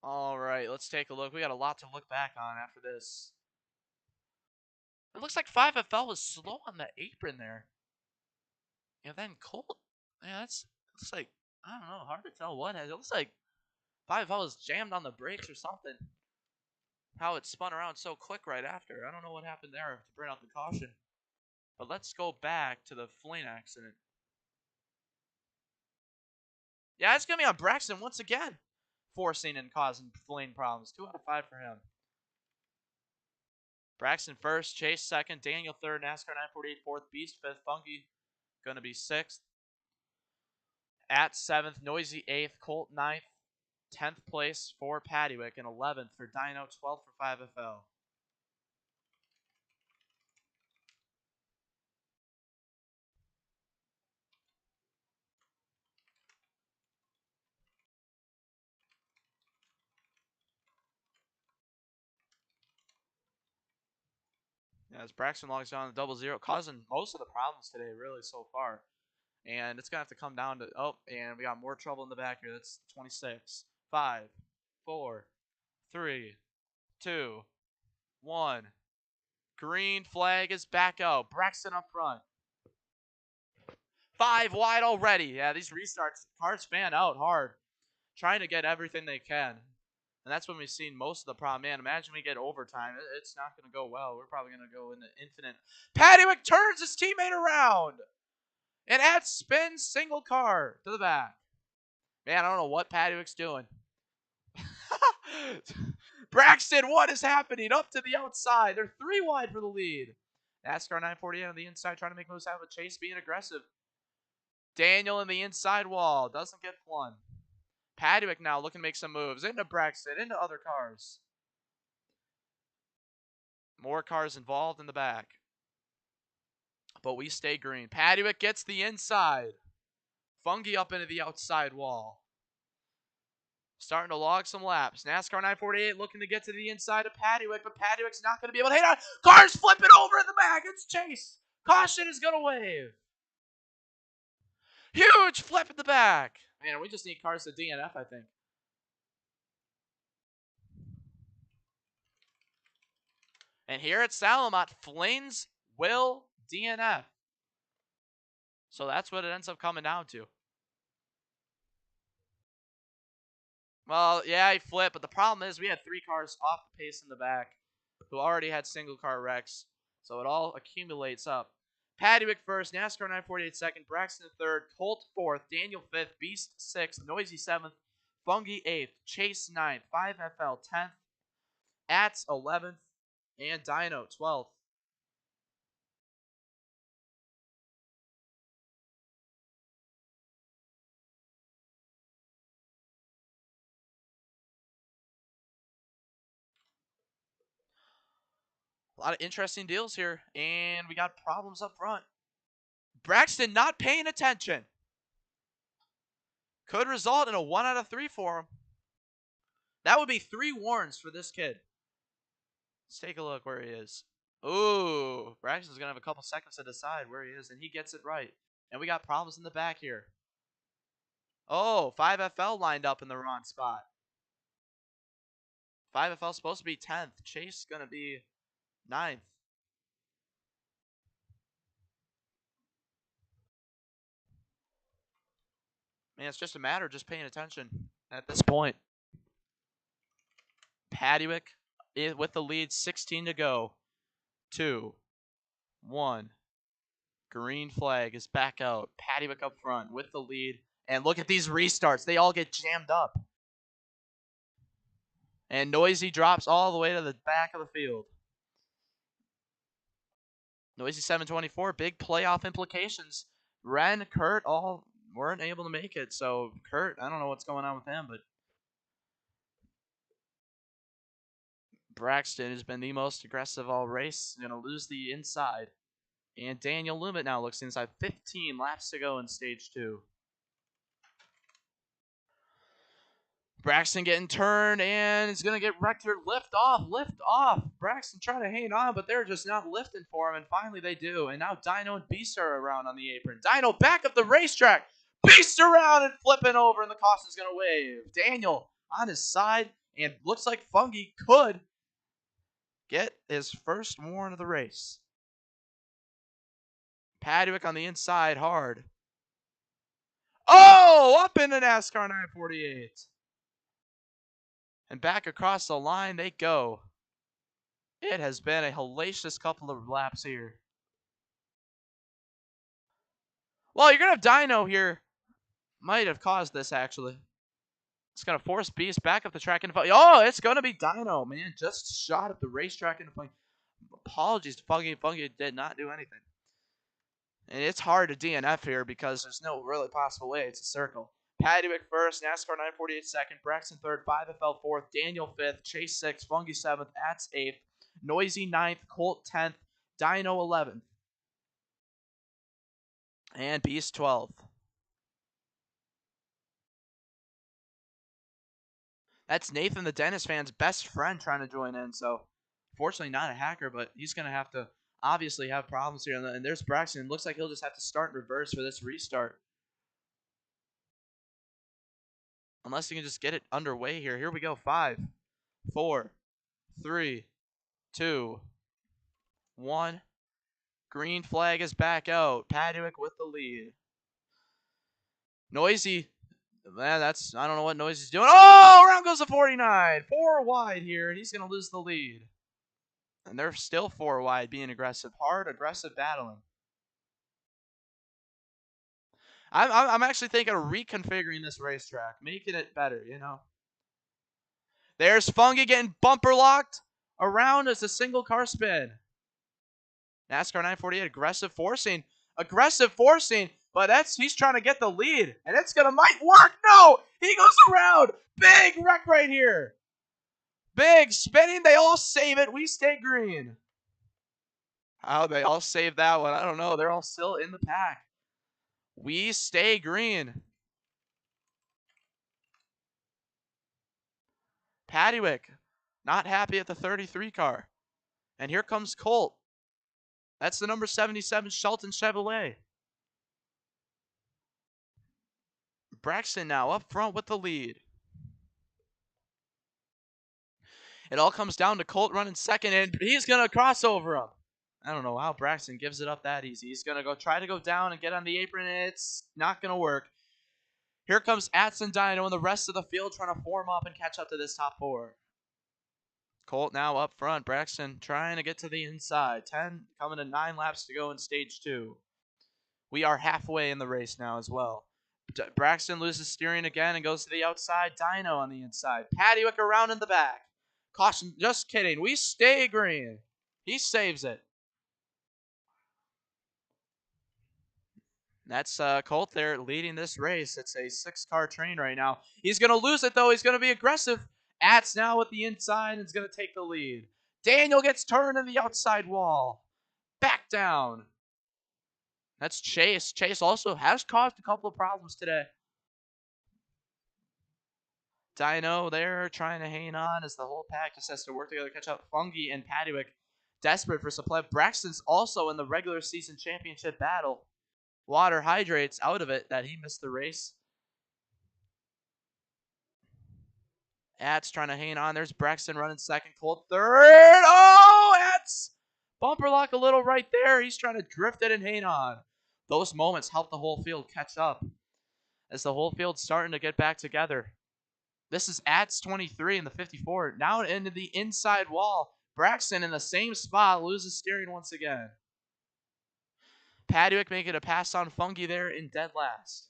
All right, let's take a look. We got a lot to look back on after this. It looks like 5FL was slow on the apron there. And then Colt, yeah, looks like, I don't know, hard to tell what. It looks like 5FL was jammed on the brakes or something. How it spun around so quick right after. I don't know what happened there to bring out the caution. But let's go back to the Flynn accident. Yeah, it's going to be on Braxton once again. Forcing and causing Flynn problems. 2 out of 5 for him. Braxton first, Chase second, Daniel third, NASCAR 948 fourth, Beast fifth, Funky going to be sixth. At seventh, Noisy eighth, Colt ninth, 10th place for Paddywick, and 11th for Dyno, 12th for 5FL. As Braxton logs on the 0-0, causing most of the problems today, really, so far. And it's going to have to come down to, oh, and we got more trouble in the back here. That's 26. 5, 4, 3, 2, 1. Green flag is back out. Braxton up front. 5 wide already. Yeah, these restarts, cars fan out hard. Trying to get everything they can. And that's when we've seen most of the problem. Man, imagine we get overtime. It's not going to go well. We're probably going to go into infinite. Paddywick turns his teammate around. And adds spin single car to the back. Man, I don't know what Paddywick's doing. Braxton, what is happening? Up to the outside. They're 3 wide for the lead. NASCAR 948 on the inside trying to make moves out of Chase being aggressive. Daniel in the inside wall. Doesn't get one. Paddywick now looking to make some moves. Into Braxton. Into other cars. More cars involved in the back. But we stay green. Paddywick gets the inside. Fungi up into the outside wall. Starting to log some laps. NASCAR 948 looking to get to the inside of Paddywick, but Paddywick's not going to be able to hit on. Cars flipping over in the back. It's Chase. Caution is going to wave. Huge flip in the back. Man, we just need cars to DNF, I think. And here at Salomot, Flames will DNF. So that's what it ends up coming down to. Well, yeah, he flipped, but the problem is we had 3 cars off the pace in the back who already had single car wrecks. So it all accumulates up. Paddywick first, NASCAR 948 second, Braxton third, Colt fourth, Daniel fifth, Beast sixth, Noisy seventh, Fungi eighth, Chase ninth, 5FL 10th, Ats 11th, and Dyno 12th. A lot of interesting deals here, and we got problems up front. Braxton not paying attention. Could result in a 1 out of 3 for him. That would be 3 warns for this kid. Let's take a look where he is. Ooh, Braxton's going to have a couple seconds to decide where he is, and he gets it right. And we got problems in the back here. Oh, 5FL lined up in the wrong spot. 5FL supposed to be 10th. Chase going to be 9th. Man, it's just a matter of just paying attention at this point. Padywick with the lead, 16 to go. 2, 1. Green flag is back out. Padywick up front with the lead. And look at these restarts. They all get jammed up. And Noisy drops all the way to the back of the field. Noisy 724, big playoff implications. Ren, Kurt, all weren't able to make it. So, Kurt, I don't know what's going on with him, but Braxton has been the most aggressive all race. Going to lose the inside. And Daniel Lumet now looks inside. 15 laps to go in stage 2. Braxton getting turned, and he's going to get wrecked here. Lift off. Braxton trying to hang on, but they're just not lifting for him, and finally they do. And now Dino and Beast are around on the apron. Dino back up the racetrack. Beast around and flipping over, and the caution's going to wave. Daniel on his side, and looks like Fungi could get his first warn of the race. Padywick on the inside hard. Oh, up in the NASCAR 948. And back across the line they go. It has been a hellacious couple of laps here. Well, you're going to have Dino here. Might have caused this, actually. It's going to force Beast back up the track. Oh, it's going to be Dino, man. Just shot at the racetrack into Fungi. Apologies to Fungi. Fungi did not do anything. And it's hard to DNF here because there's no really possible way. It's a circle. Padywick first, NASCAR 948 second, Braxton third, 5FL fourth, Daniel fifth, Chase sixth, Fungi seventh, Ats eighth, Noisy ninth, Colt 10th, Dino 11th, and Beast 12th. That's Nathan the Dennis fan's best friend trying to join in, so fortunately not a hacker, but he's going to have to obviously have problems here. And there's Braxton. Looks like he'll just have to start in reverse for this restart. Unless he can just get it underway here. Here we go. 5, 4, 3, 2, 1. Green flag is back out. Padywick with the lead. Noisy. Man, I don't know what Noisy's doing. Oh, around goes the 49. 4 wide here, and he's going to lose the lead. And they're still 4 wide, being aggressive. Hard, aggressive battling. I'm actually thinking of reconfiguring this racetrack, making it better, you know. There's Fungi getting bumper locked around as a single car spin. NASCAR 948, aggressive forcing, but he's trying to get the lead, and it's might work. No, he goes around. Big wreck right here. Big spinning. They all save it. We stay green. How they all save that one, I don't know. They're all still in the pack. We stay green. Padywick, not happy at the 33 car. And here comes Colt. That's the number 77 Shelton Chevrolet. Braxton now up front with the lead. It all comes down to Colt running second, and he's going to cross over him. I don't know how Braxton gives it up that easy. He's going to try to go down and get on the apron, and it's not going to work. Here comes Ats and Dino and the rest of the field trying to form up and catch up to this top 4. Colt now up front. Braxton trying to get to the inside. 10 coming to 9 laps to go in stage 2. We are halfway in the race now as well. Braxton loses steering again and goes to the outside. Dino on the inside. Padywick around in the back. Caution, just kidding. We stay green. He saves it. That's Colt there leading this race. It's a 6-car train right now. He's going to lose it, though. He's going to be aggressive. Ats now with the inside and is going to take the lead. Daniel gets turned in the outside wall. Back down. That's Chase. Chase also has caused a couple of problems today. Dino there trying to hang on as the whole pack just has to work together to catch up. Fungi and Padywick desperate for supply. Braxton's also in the regular season championship battle. Water hydrates out of it that he missed the race. Ats trying to hang on. There's Braxton running second. Colt third. Oh, Ats! Bumper lock a little right there. He's trying to drift it and hang on. Those moments help the whole field catch up. as the whole field's starting to get back together. This is Ats 23 in the 54. Now into the inside wall. Braxton in the same spot loses steering once again. Paduick making a pass on Fungi there in dead last.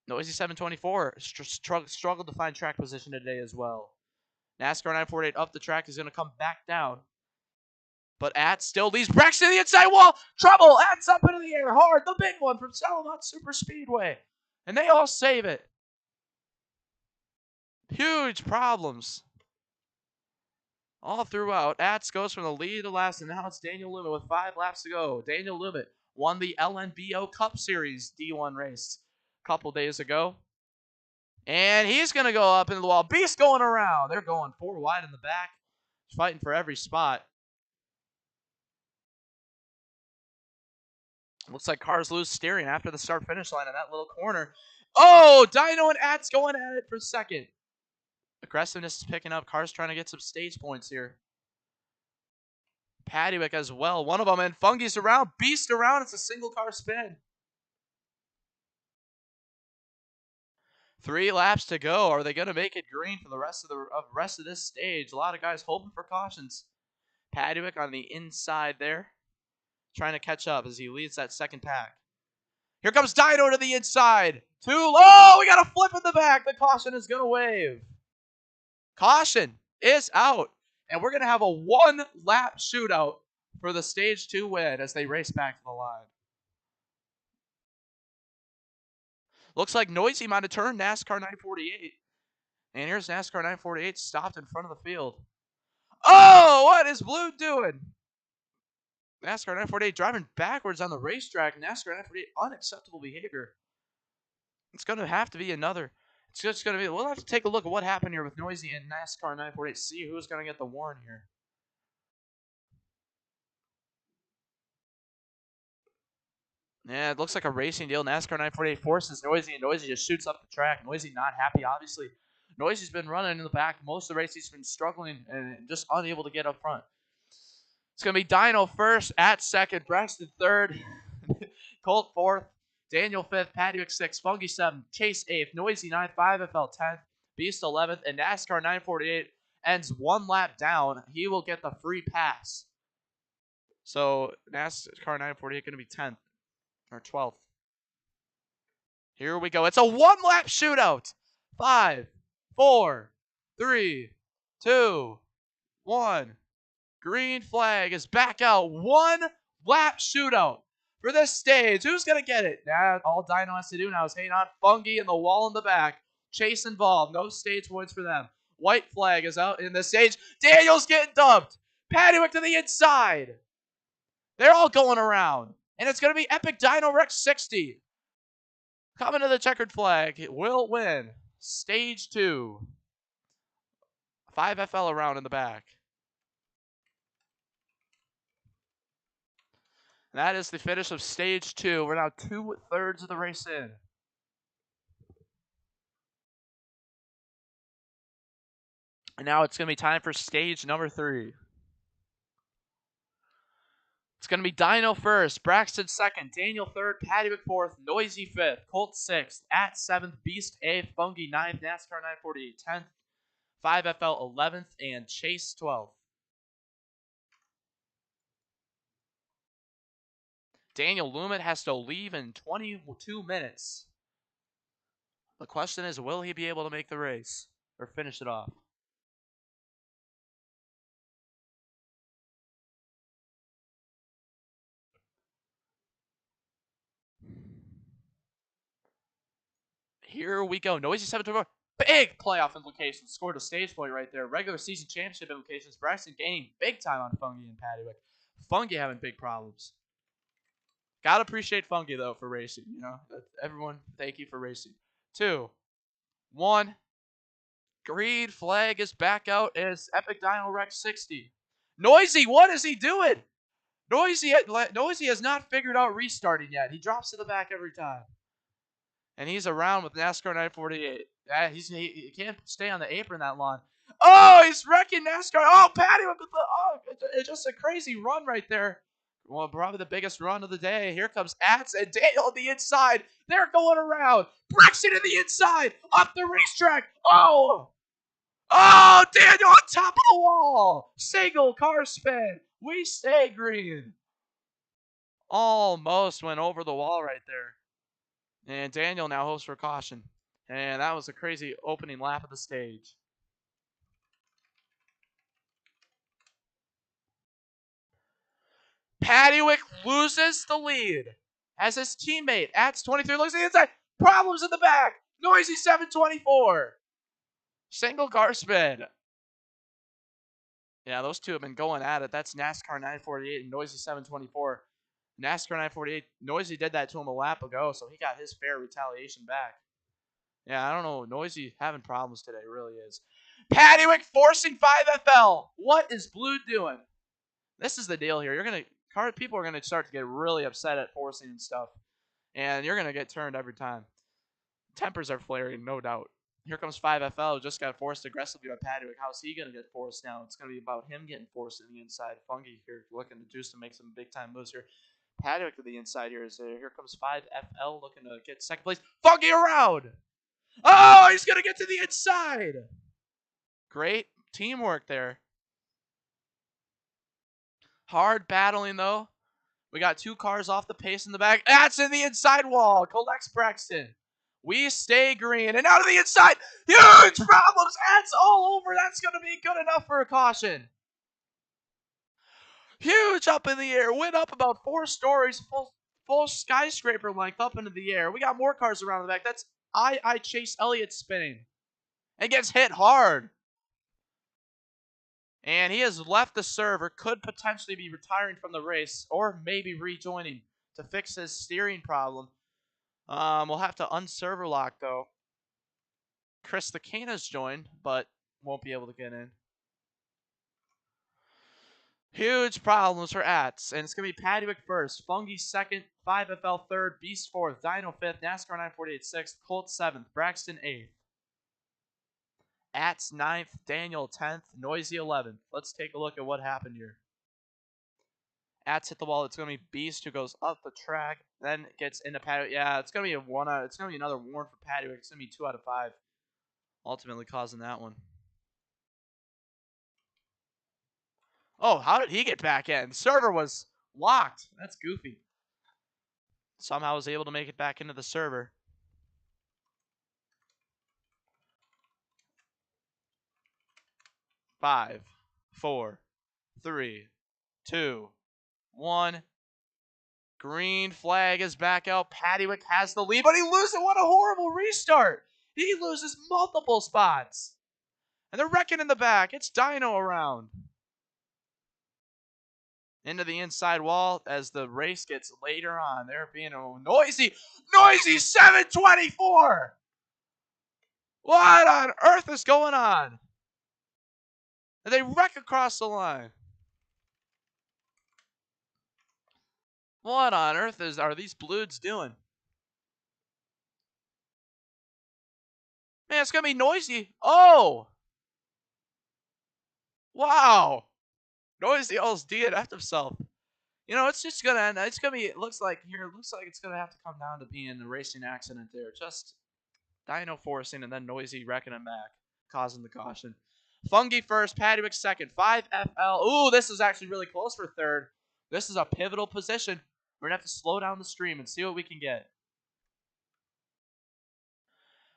Noisy 724 struggled to find track position today as well. NASCAR 948 up the track is going to come back down. But Ats still leads Braxton to the inside wall. Trouble. Ats up into the air hard. The big one from Salomot Superspeedway. And they all save it. Huge problems all throughout. Ats goes from the lead to last, and now it's Daniel Lumet with 5 laps to go. Daniel Lumet won the LNBO Cup Series D1 race a couple days ago. And he's going to go up into the wall. Beast going around. They're going 4 wide in the back, fighting for every spot. Looks like cars lose steering after the start-finish line in that little corner. Oh, Dino and Ats going at it for second. Aggressiveness is picking up. Cars trying to get some stage points here. Paduick as well. One of them, and Fungi's around. Beast around. It's a single car spin. 3 laps to go. Are they going to make it green for the rest of this stage? A lot of guys hoping for cautions. Paduick on the inside there, trying to catch up as he leads that second pack. Here comes Dino to the inside. Too low. We got a flip in the back. The caution is going to wave. Caution is out. And we're going to have a 1-lap shootout for the Stage 2 win as they race back to the line. Looks like Noisy might have turned NASCAR 948. And here's NASCAR 948 stopped in front of the field. Oh, what is Blue doing? NASCAR 948 driving backwards on the racetrack. NASCAR 948, unacceptable behavior. It's going to have to be another. It's just going to be, we'll have to take a look at what happened here with Noisy and NASCAR 948. See who's going to get the warrant here. Yeah, it looks like a racing deal. NASCAR 948 forces Noisy, and Noisy just shoots up the track. Noisy not happy, obviously. Noisy's been running in the back. Most of the race he's been struggling and just unable to get up front. It's going to be Dino first, Ats second, Braxton third, Colt fourth, Daniel 5th, Paduick 6th, Fungi 7th, Chase 8th, Noisy 9th, 5FL 10th, Beast 11th, and NASCAR 948 ends 1 lap down. He will get the free pass. So NASCAR 948 going to be 10th or 12th. Here we go. It's a 1-lap shootout. 5, 4, 3, 2, 1. Green flag is back out. 1-lap shootout for this stage. Who's going to get it? Now, all Dino has to do now is hang on. Fungi and the wall in the back. Chase involved. No stage points for them. White flag is out in the stage. Daniel's getting dumped. Paduick to the inside. They're all going around. And it's going to be Epic Dino Rex 60. Coming to the checkered flag. It will win. Stage 2. 5FL around in the back. That is the finish of Stage 2. We're now 2/3 of the race in. And now it's going to be time for stage number 3. It's going to be Dino first, Braxton second, Daniel third, Paduick fourth, Noisy 5th, Colt 6th, Ats 7th, Beast 8th, Fungi 9th, NASCAR 948 10th, 5FL 11th, and Chase 12th. Daniel Lumet has to leave in 22 minutes. The question is, will he be able to make the race or finish it off? Here we go. Noisy 724. Big playoff implications. Scored a stage point right there. Regular season championship implications. Braxton gaining big time on Fungi and Paduick. Fungi having big problems. Gotta appreciate Fungi, though, for racing. You know, everyone, thank you for racing. 2, 1. Green flag is back out as Epic Dino Rex 60. Noisy, what is he doing? Noisy has not figured out restarting yet. He drops to the back every time. And he's around with NASCAR 948. He can't stay on the apron that long. Oh, he's wrecking NASCAR. Oh, Patty with the, it's just a crazy run right there. Well, probably the biggest run of the day. Here comes Ats and Daniel on the inside. They're going around. Braxton to the inside. Up the racetrack. Oh! Oh, Daniel on top of the wall. Single car spin. We stay green. Almost went over the wall right there. And Daniel now hopes for caution. And that was a crazy opening lap of the stage. Paddywick loses the lead as his teammate, Ats 23, looks at the inside. Problems in the back. Noisy 724. Single car spin. Yeah, those two have been going at it. That's NASCAR 948 and Noisy 724. NASCAR 948, Noisy did that to him a lap ago, so he got his fair retaliation back. Yeah, I don't know. Noisy having problems today, really is. Paddywick forcing 5FL. What is Blue doing? This is the deal here. People are gonna start to get really upset at forcing and stuff, and you're gonna get turned every time. Tempers are flaring, no doubt. Here comes 5FL, just got forced aggressively by Paddywick. How's he going to get forced now? It's going to be about him getting forced to the inside. Fungi here looking to juice to make some big-time moves here. Paddywick to the inside here. Here comes 5FL looking to get second place. Fungi around! Oh, he's going to get to the inside! Great teamwork there. Hard battling, though. We got two cars off the pace in the back. That's in the inside wall. Collects Braxton. We stay green. And out of the inside. Huge problems. That's all over. That's going to be good enough for a caution. Huge up in the air. Went up about 4 stories. Full skyscraper length up into the air. We got more cars around the back. That's I Chase Elliott spinning. And gets hit hard. And he has left the server. Could potentially be retiring from the race. Or maybe rejoining to fix his steering problem. We'll have to unserver lock, though. Chris the Cana's joined, but won't be able to get in. Huge problems for Ats, and it's going to be Paddywick first, Fungi second, 5FL third, Beast fourth, Dino fifth, NASCAR 948 sixth, Colt seventh, Braxton eighth. Ats ninth, Daniel 10th, Noisy 11th. Let's take a look at what happened here. Ats hit the wall. It's going to be Beast who goes up the track, then gets into Paddywick. Yeah, it's going to be it's going to be another warn for Paddywick. It's going to be 2 out of 5, ultimately causing that one. Oh, how did he get back in? Server was locked. That's goofy. Somehow was able to make it back into the server. Five, 4, 3, 2, 1. Green flag is back out. Paddywick has the lead, but he loses. What a horrible restart. He loses multiple spots. And they're wrecking in the back. It's Dino around. Into the inside wall as the race gets later on. They're being noisy 724. What on earth is going on? And they wreck across the line. What on earth are these Bloods doing? Man, it's going to be noisy. Oh! Wow. Noisy almost DNF'd himself. You know, it's just going to end. It's going to be, it looks like it's going to have to come down to being a racing accident there. Just Dino forcing and then Noisy wrecking him back, causing the caution. Fungi first, Paddywick second, 5FL. Ooh, this is actually really close for third. This is a pivotal position. We're going to have to slow down the stream and see what we can get.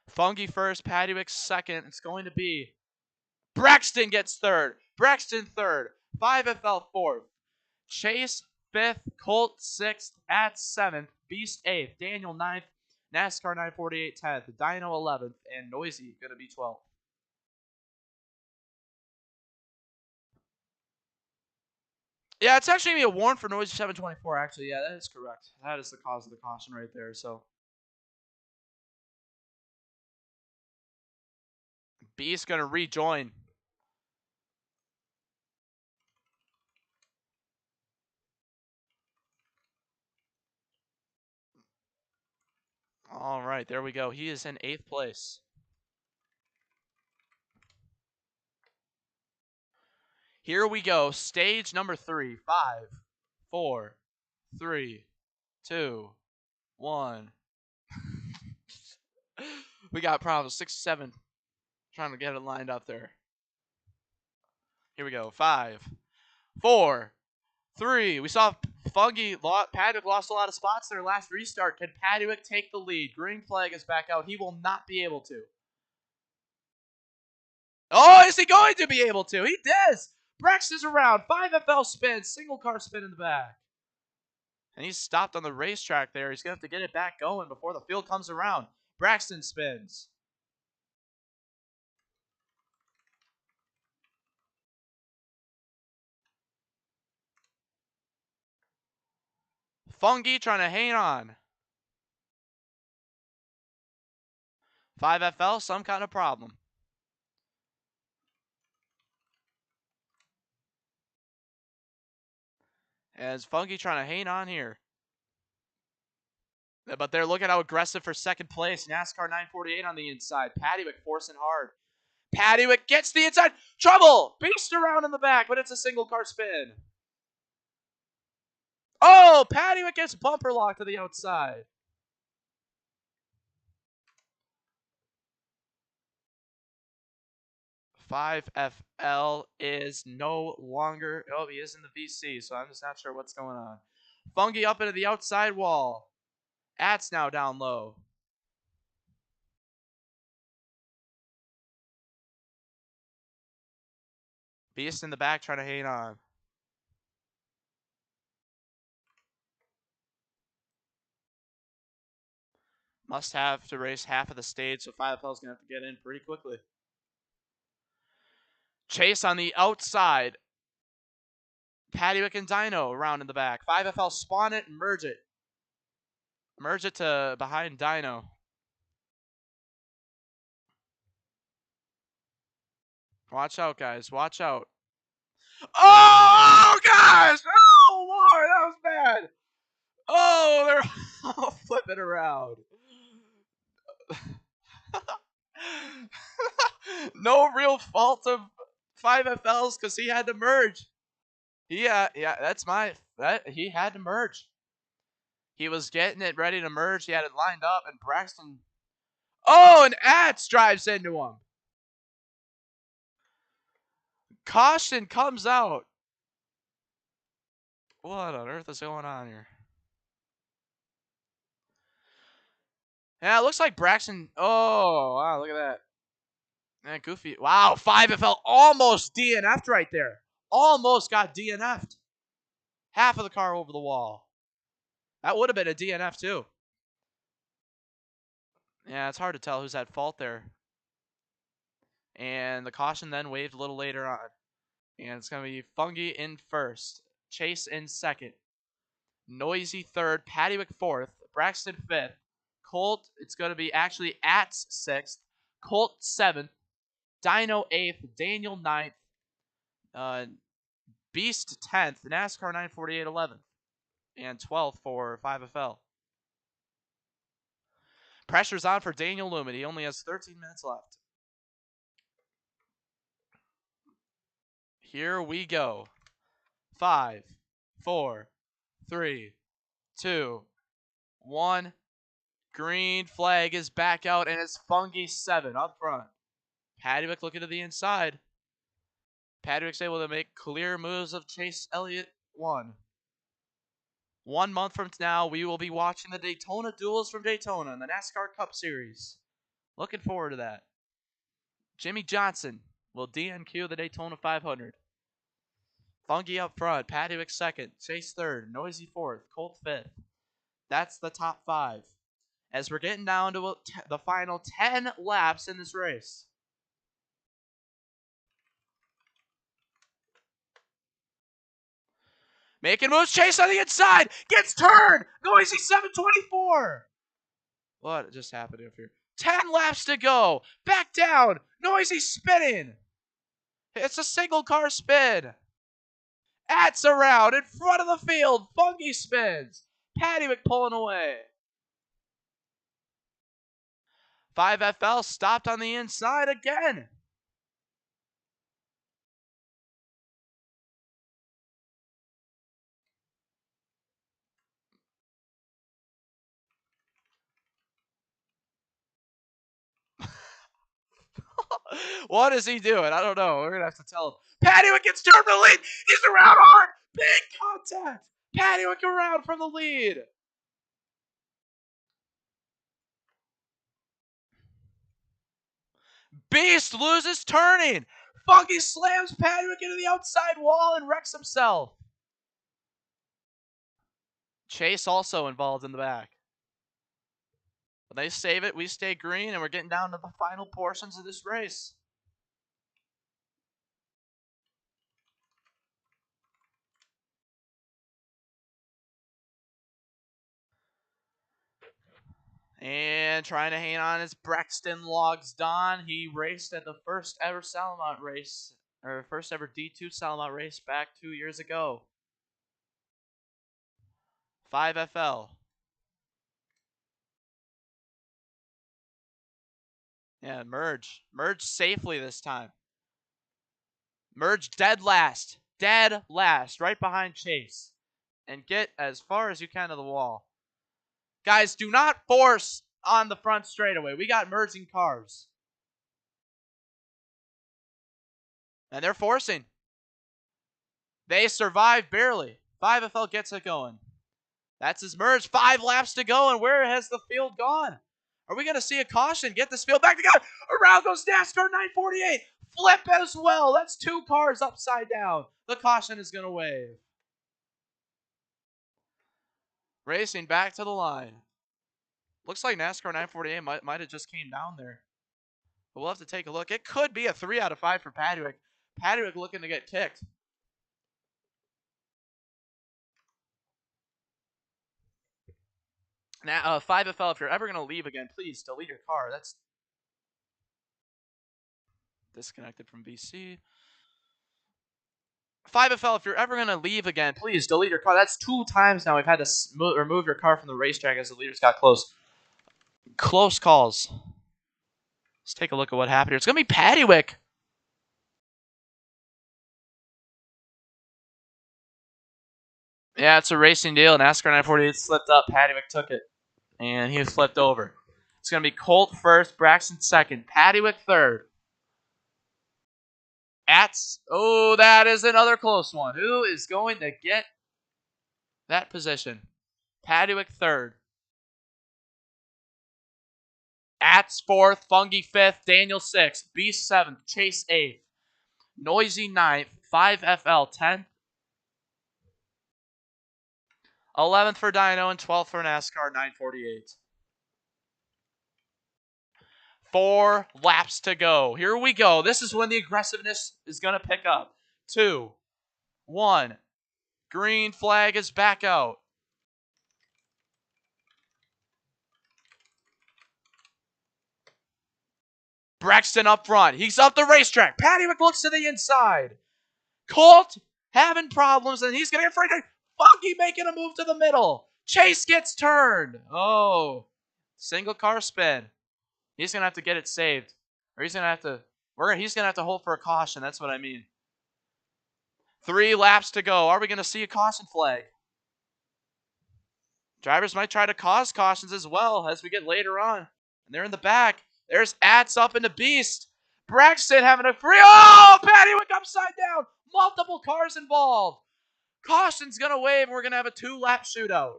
Fungi first, Paddywick second. It's going to be Braxton gets third. Braxton third. 5FL fourth. Chase fifth. Colt sixth. At seventh. Beast eighth. Daniel ninth. NASCAR 948 10th. Dino 11th. And Noisy going to be 12th. Yeah, it's actually going to be a warrant for Noisy 724, actually. Yeah, that is correct. That is the cause of the caution right there, so. Beast going to rejoin. All right, there we go. He is in 8th place. Here we go. Stage number 3. 5, 4, 3, 2, 1. We got problems. 6, 7. Trying to get it lined up there. Here we go. 5, 4, 3. We saw Paddock lost a lot of spots in their last restart. Can Paddock take the lead? Green flag is back out. He will not be able to. Oh, is he going to be able to? He does. Brex is around. 5FL spin. Single car spin in the back. And he's stopped on the racetrack there. He's going to have to get it back going before the field comes around. Braxton spins. Fungi trying to hang on. 5FL, some kind of problem. As Fungi trying to hang on here. But they're looking how aggressive for second place. NASCAR 948 on the inside. Paddywick forcing hard. Paddywick gets the inside. Trouble! Beast around in the back, but it's a single car spin. Oh, Paddywick gets bumper locked to the outside. FL is no longer. Oh, he is in the VC, so I'm just not sure what's going on. Fungi up into the outside wall. At's now down low. Beast in the back trying to hang on. Must have to race half of the stage, so 5FL is going to have to get in pretty quickly. Chase on the outside. Paddywick and Dino around in the back. 5FL spawn it and merge it. Merge it to behind Dino. Watch out, guys. Watch out. Oh, gosh! Oh, Lord, that was bad. Oh, they're all flipping around. No real fault of 5FL's because he had to merge. He had to merge. He was getting it ready to merge. He had it lined up, and Braxton. Oh, and Ats drives into him. Caution comes out. What on earth is going on here? Yeah, it looks like Braxton. Oh, wow, look at that. Man, goofy. Wow, 5FL almost DNF'd right there. Almost got DNF'd. Half of the car over the wall. That would have been a DNF too. Yeah, it's hard to tell who's at fault there. And the caution then waved a little later on. And it's going to be Fungi in first. Chase in second. Noisy third. Paddywick fourth. Braxton fifth. Colt, it's going to be actually Ats sixth. Colt seventh. Dino eighth. Daniel ninth. Beast 10th. NASCAR 948 11th. And 12th for 5FL. Pressure's on for Daniel Lumen. He only has 13 minutes left. Here we go. 5, 4, 3, 2, 1. Green flag is back out, and it's Fungi 7 up front. Paddywick looking to the inside. Paddywick's able to make clear moves of Chase Elliott 1. 1 month from now, we will be watching the Daytona duels from Daytona in the NASCAR Cup Series. Looking forward to that. Jimmy Johnson will DNQ the Daytona 500. Fungi up front, Paddywick second, Chase third, Noisy fourth, Colt fifth. That's the top 5. As we're getting down to the final 10 laps in this race. Making moves, Chase on the inside, gets turned, Noisy 724. What just happened up here? 10 laps to go, back down, Noisy spinning. It's a single car spin. Ats around in front of the field, Fungi spins. Paddywick pulling away. 5FL stopped on the inside again. What is he doing? I don't know. We're going to have to tell him. Paddywick gets turned from the lead. He's around hard. Big contact. Paddywick around from the lead. Beast loses turning. Funky slams Paddywick into the outside wall and wrecks himself. Chase also involved in the back. But they save it. We stay green, and we're getting down to the final portions of this race. And trying to hang on as Braxton logs Don. He raced at the first ever Salomot race, or first ever D2 Salomot race back 2 years ago. 5FL. Yeah, merge. Merge safely this time. Merge dead last. Dead last. Right behind Chase. And get as far as you can to the wall. Guys, do not force on the front straightaway. We got merging cars. And they're forcing. They survive barely. 5FL gets it going. That's his merge. 5 laps to go, and where has the field gone? Are we going to see a caution? Get this field back together. Around goes NASCAR 948. Flip as well. That's 2 cars upside down. The caution is going to wave. Racing back to the line. Looks like NASCAR 948 might have just came down there. But we'll have to take a look. It could be a 3 out of 5 for Paddywick. Paddywick looking to get kicked. Now, 5FL, if you're ever going to leave again, please delete your car. That's disconnected from VC. 5FL, if you're ever going to leave again, please delete your car. That's 2 times now we've had to remove your car from the racetrack as the leaders got close. Close calls. Let's take a look at what happened here. It's going to be Paddywick. Yeah, it's a racing deal. NASCAR 948 slipped up. Paddywick took it. And he was flipped over. It's going to be Colt first, Braxton second, Paddywick third. Oh, that is another close one. Who is going to get that position? Paddywick third. Atz fourth, Fungi fifth, Daniel sixth, Beast seventh, Chase eighth, Noisy ninth, 5FL 10th, 11th for Dino, and 12th for NASCAR 948. 4 laps to go. Here we go. This is when the aggressiveness is going to pick up. 2, 1. Green flag is back out. Braxton up front. He's up the racetrack. Paddywick looks to the inside. Colt having problems, and he's going to get free. Funky making a move to the middle. Chase gets turned. Oh, single car spin. He's going to have to get it saved. Or he's going to have to hold for a caution. That's what I mean. 3 laps to go. Are we going to see a caution flag? Drivers might try to cause cautions as well as we get later on. And they're in the back. There's Atz up into Beast. Braxton having a free. Oh, Paddywick upside down. Multiple cars involved. Caution's going to wave. We're going to have a 2-lap shootout.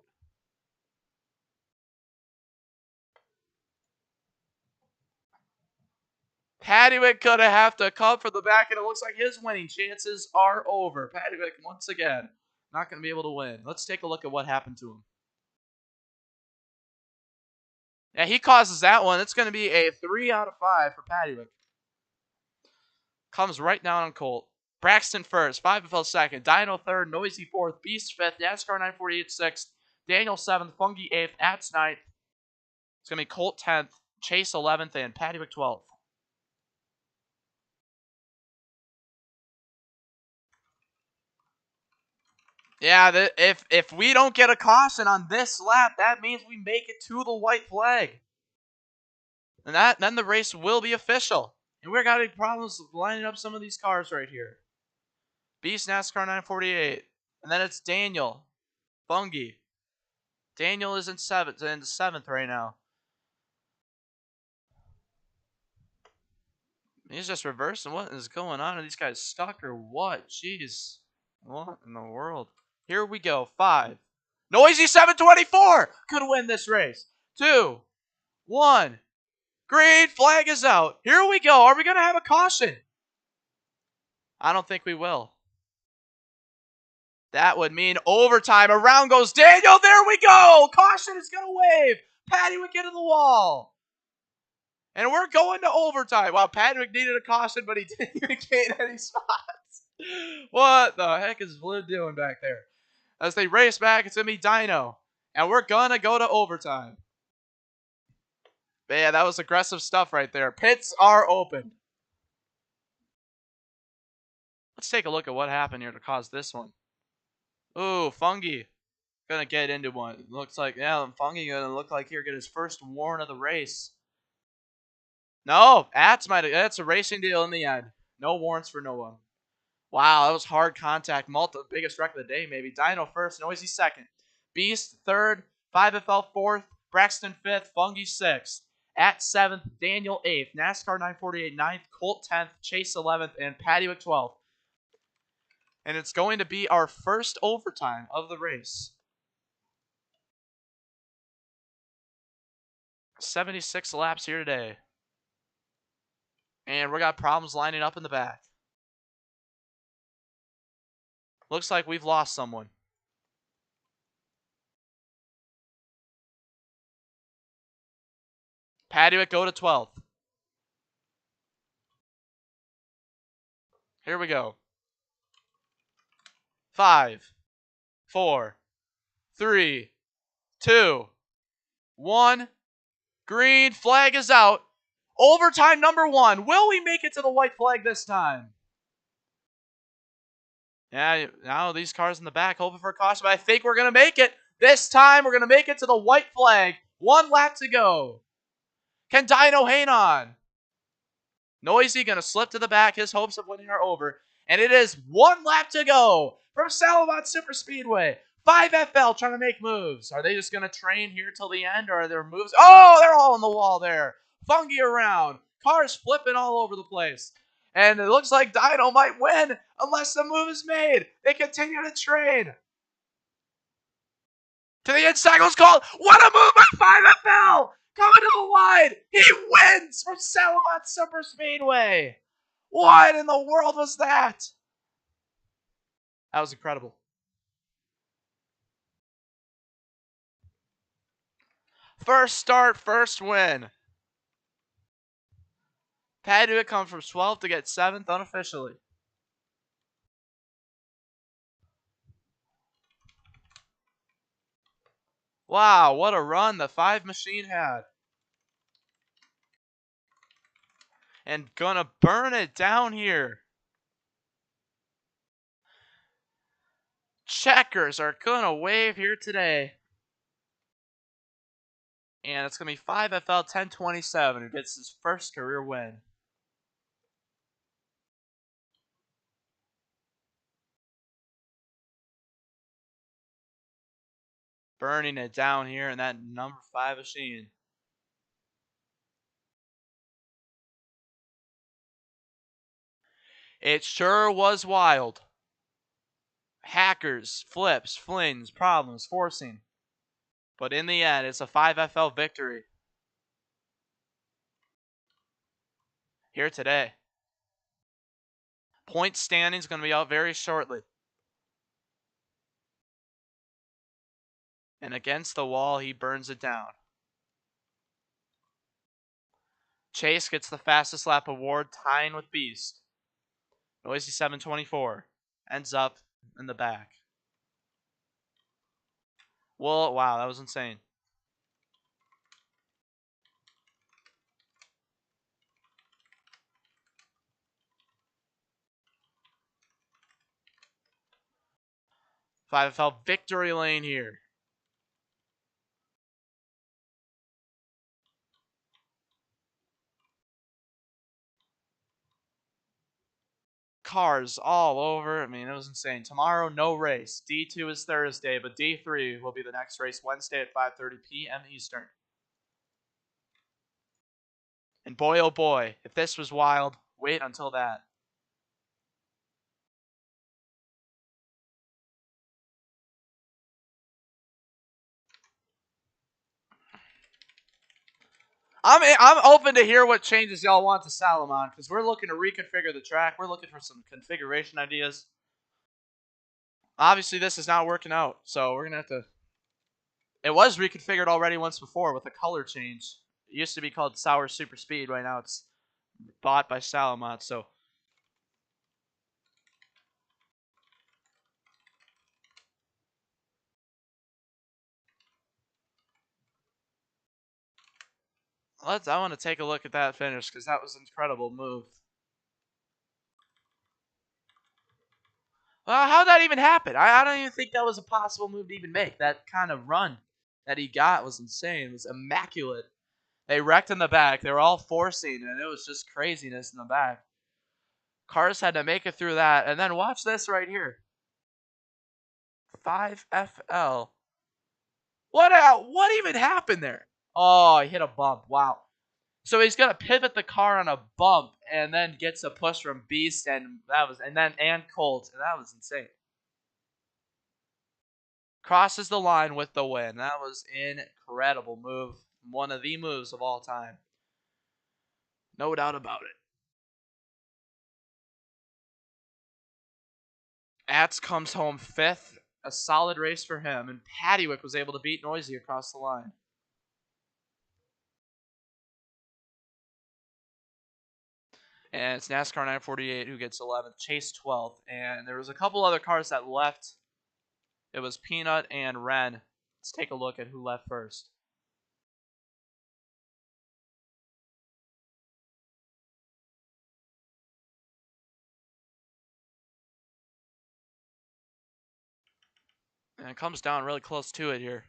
Paddywick going to have to come from the back, and it looks like his winning chances are over. Paddywick, once again, not going to be able to win. Let's take a look at what happened to him. Yeah, he causes that one. It's going to be a 3 out of 5 for Paddywick. Comes right down on Colt. Braxton first, 5FL second, Dino third, Noisy fourth, Beast fifth, NASCAR 948 sixth, Daniel seventh, Fungi eighth, Atz ninth. It's going to be Colt 10th, Chase 11th, and Paddywick 12th. Yeah, if we don't get a caution on this lap, that means we make it to the white flag. And then the race will be official. And we're got problems lining up some of these cars right here. Beast NASCAR 948. And then it's Daniel. Fungi. Daniel is in seventh right now. He's just reversing. What is going on? Are these guys stuck or what? Jeez. What in the world? Here we go. 5. Noisy 724 could win this race. 2, 1. Green flag is out. Here we go. Are we going to have a caution? I don't think we will. That would mean overtime. Around goes Daniel. There we go. Caution is going to wave. Patty would get to the wall. And we're going to overtime. Wow, Patrick needed a caution, but he didn't even gain any spots. What the heck is Blue doing back there? As they race back, it's going to be Dino. And we're going to go to overtime. Man, that was aggressive stuff right there. Pits are open. Let's take a look at what happened here to cause this one. Ooh, Fungi. Gonna get into one. Looks like, yeah, Fungi gonna look like here get his first warn of the race. No, that's a racing deal in the end. No warrants for no one. Wow, that was hard contact. Biggest wreck of the day, maybe. Dino first, Noisy second. Beast third, 5FL fourth, Braxton fifth, Fungi sixth. At 7th, Daniel 8th, NASCAR 948 9th, Colt 10th, Chase 11th, and Pattywick 12th. And it's going to be our first overtime of the race. 76 laps here today. And we got problems lining up in the back. Looks like we've lost someone. Pattywick go to 12th. Here we go. 5, 4, 3, 2, 1. Green flag is out. Overtime number 1. Will we make it to the white flag this time? Yeah, now these cars in the back hoping for a caution, but I think we're going to make it. This time we're going to make it to the white flag. 1 lap to go. Can Dino hang on? Noisy going to slip to the back. His hopes of winning are over. And it is 1 lap to go from Salomot Superspeedway. 5FL trying to make moves. Are they just going to train here till the end, or are there moves? Oh, they're all on the wall there. Fungi around. Cars flipping all over the place. And it looks like Dino might win unless the move is made. They continue to train. To the inside goes called. What a move by 5FL! Coming to the line. He wins from Salomot Superspeedway. What in the world was that? That was incredible. First start, first win. Padua come from 12th to get 7th unofficially. Wow, what a run the 5 machine had. And gonna burn it down here. Checkers are gonna wave here today. And it's gonna be 5FL 1027 who gets his first career win. Burning it down here in that number 5 machine. It sure was wild. Hackers, flips, flings, problems, forcing. But in the end, it's a 5FL victory. Here today. Point standing is going to be out very shortly. And against the wall, he burns it down. Chase gets the fastest lap award, tying with Beast. Noisy 724 ends up in the back. Well, wow, that was insane. FL victory lane here. Cars all over. I mean, it was insane. Tomorrow, no race. D2 is Thursday, but D3 will be the next race Wednesday at 5:30 p.m. Eastern. And boy, oh boy, if this was wild, wait until that. I'm open to hear what changes y'all want to Salomon, because we're looking to reconfigure the track. We're looking for some configuration ideas. Obviously, this is not working out, so we're gonna have to. It was reconfigured already once before with a color change. It used to be called Salomot Superspeedway. Now it's bought by Salomot. So I want to take a look at that finish because that was an incredible move. How'd that even happen? I don't even think that was a possible move to even make. That kind of run that he got was insane. It was immaculate. They wrecked in the back. They were all forcing, and it was just craziness in the back. Cars had to make it through that. And then watch this right here. 5FL. What even happened there? Oh, he hit a bump. Wow. So he's gonna pivot the car on a bump and then gets a push from Beast and Colt, and that was insane. Crosses the line with the win. That was an incredible move. One of the moves of all time. No doubt about it. Atz comes home 5th. A solid race for him, and Paddywick was able to beat Noisy across the line. And it's NASCAR 948 who gets 11th, Chase 12th, and there was a couple other cars that left. It was Peanut and Ren. Let's take a look at who left first. And it comes down really close to it here.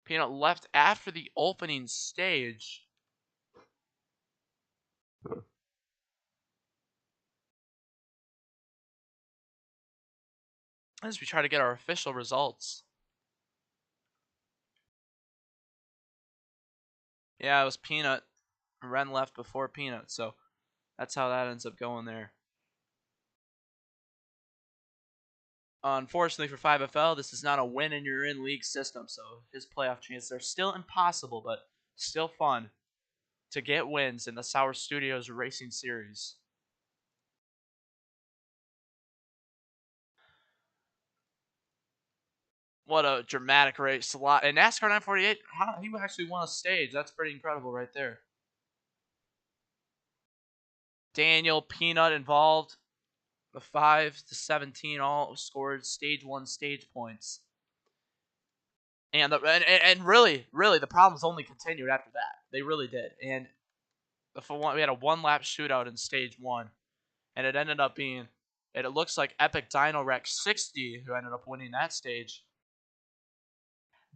Peanut left after the opening stage. As we try to get our official results. Yeah, it was Peanut. Ren left before Peanut, so that's how that ends up going there. Unfortunately for 5FL, this is not a win and you're in league system, so his playoff chances are still impossible, but still fun to get wins in the Sour Studios Racing Series. What a dramatic race. And NASCAR 948, he actually won a stage. That's pretty incredible right there. Daniel, Peanut involved. The 5 to 17 all scored stage 1 stage points. And really, the problems only continued after that. They really did. And we had a 1-lap shootout in stage 1. And it ended up being, it looks like Epic Dino Rex 60 who ended up winning that stage.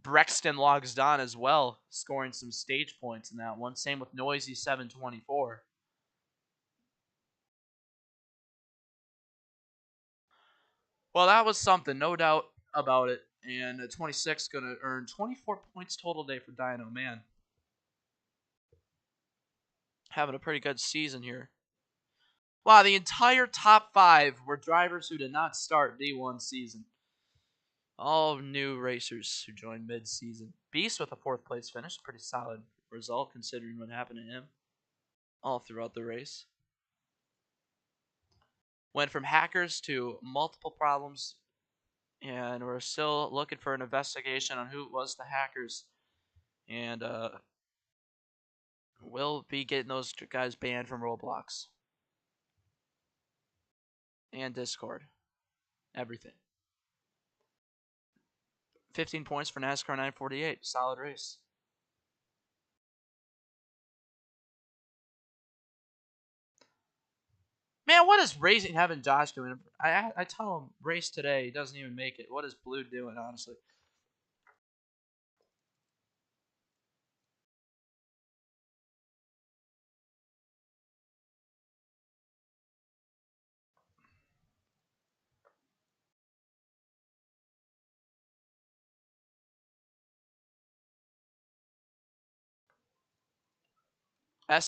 Brexton logs down as well, scoring some stage points in that one. Same with Noisy 724. Well, that was something, no doubt about it. And 26 going to earn 24 points total day for Dino. Man, having a pretty good season here. Wow, the entire top 5 were drivers who did not start D1 season. All new racers who joined mid-season. Beast with a 4th place finish. Pretty solid result considering what happened to him all throughout the race. Went from hackers to multiple problems, and we're still looking for an investigation on who was the hackers. And we'll be getting those guys banned from Roblox and Discord. Everything. 15 points for NASCAR 948. Solid race. Man, what is racing having Josh doing? I tell him race today. He doesn't even make it. What is Blue doing, honestly?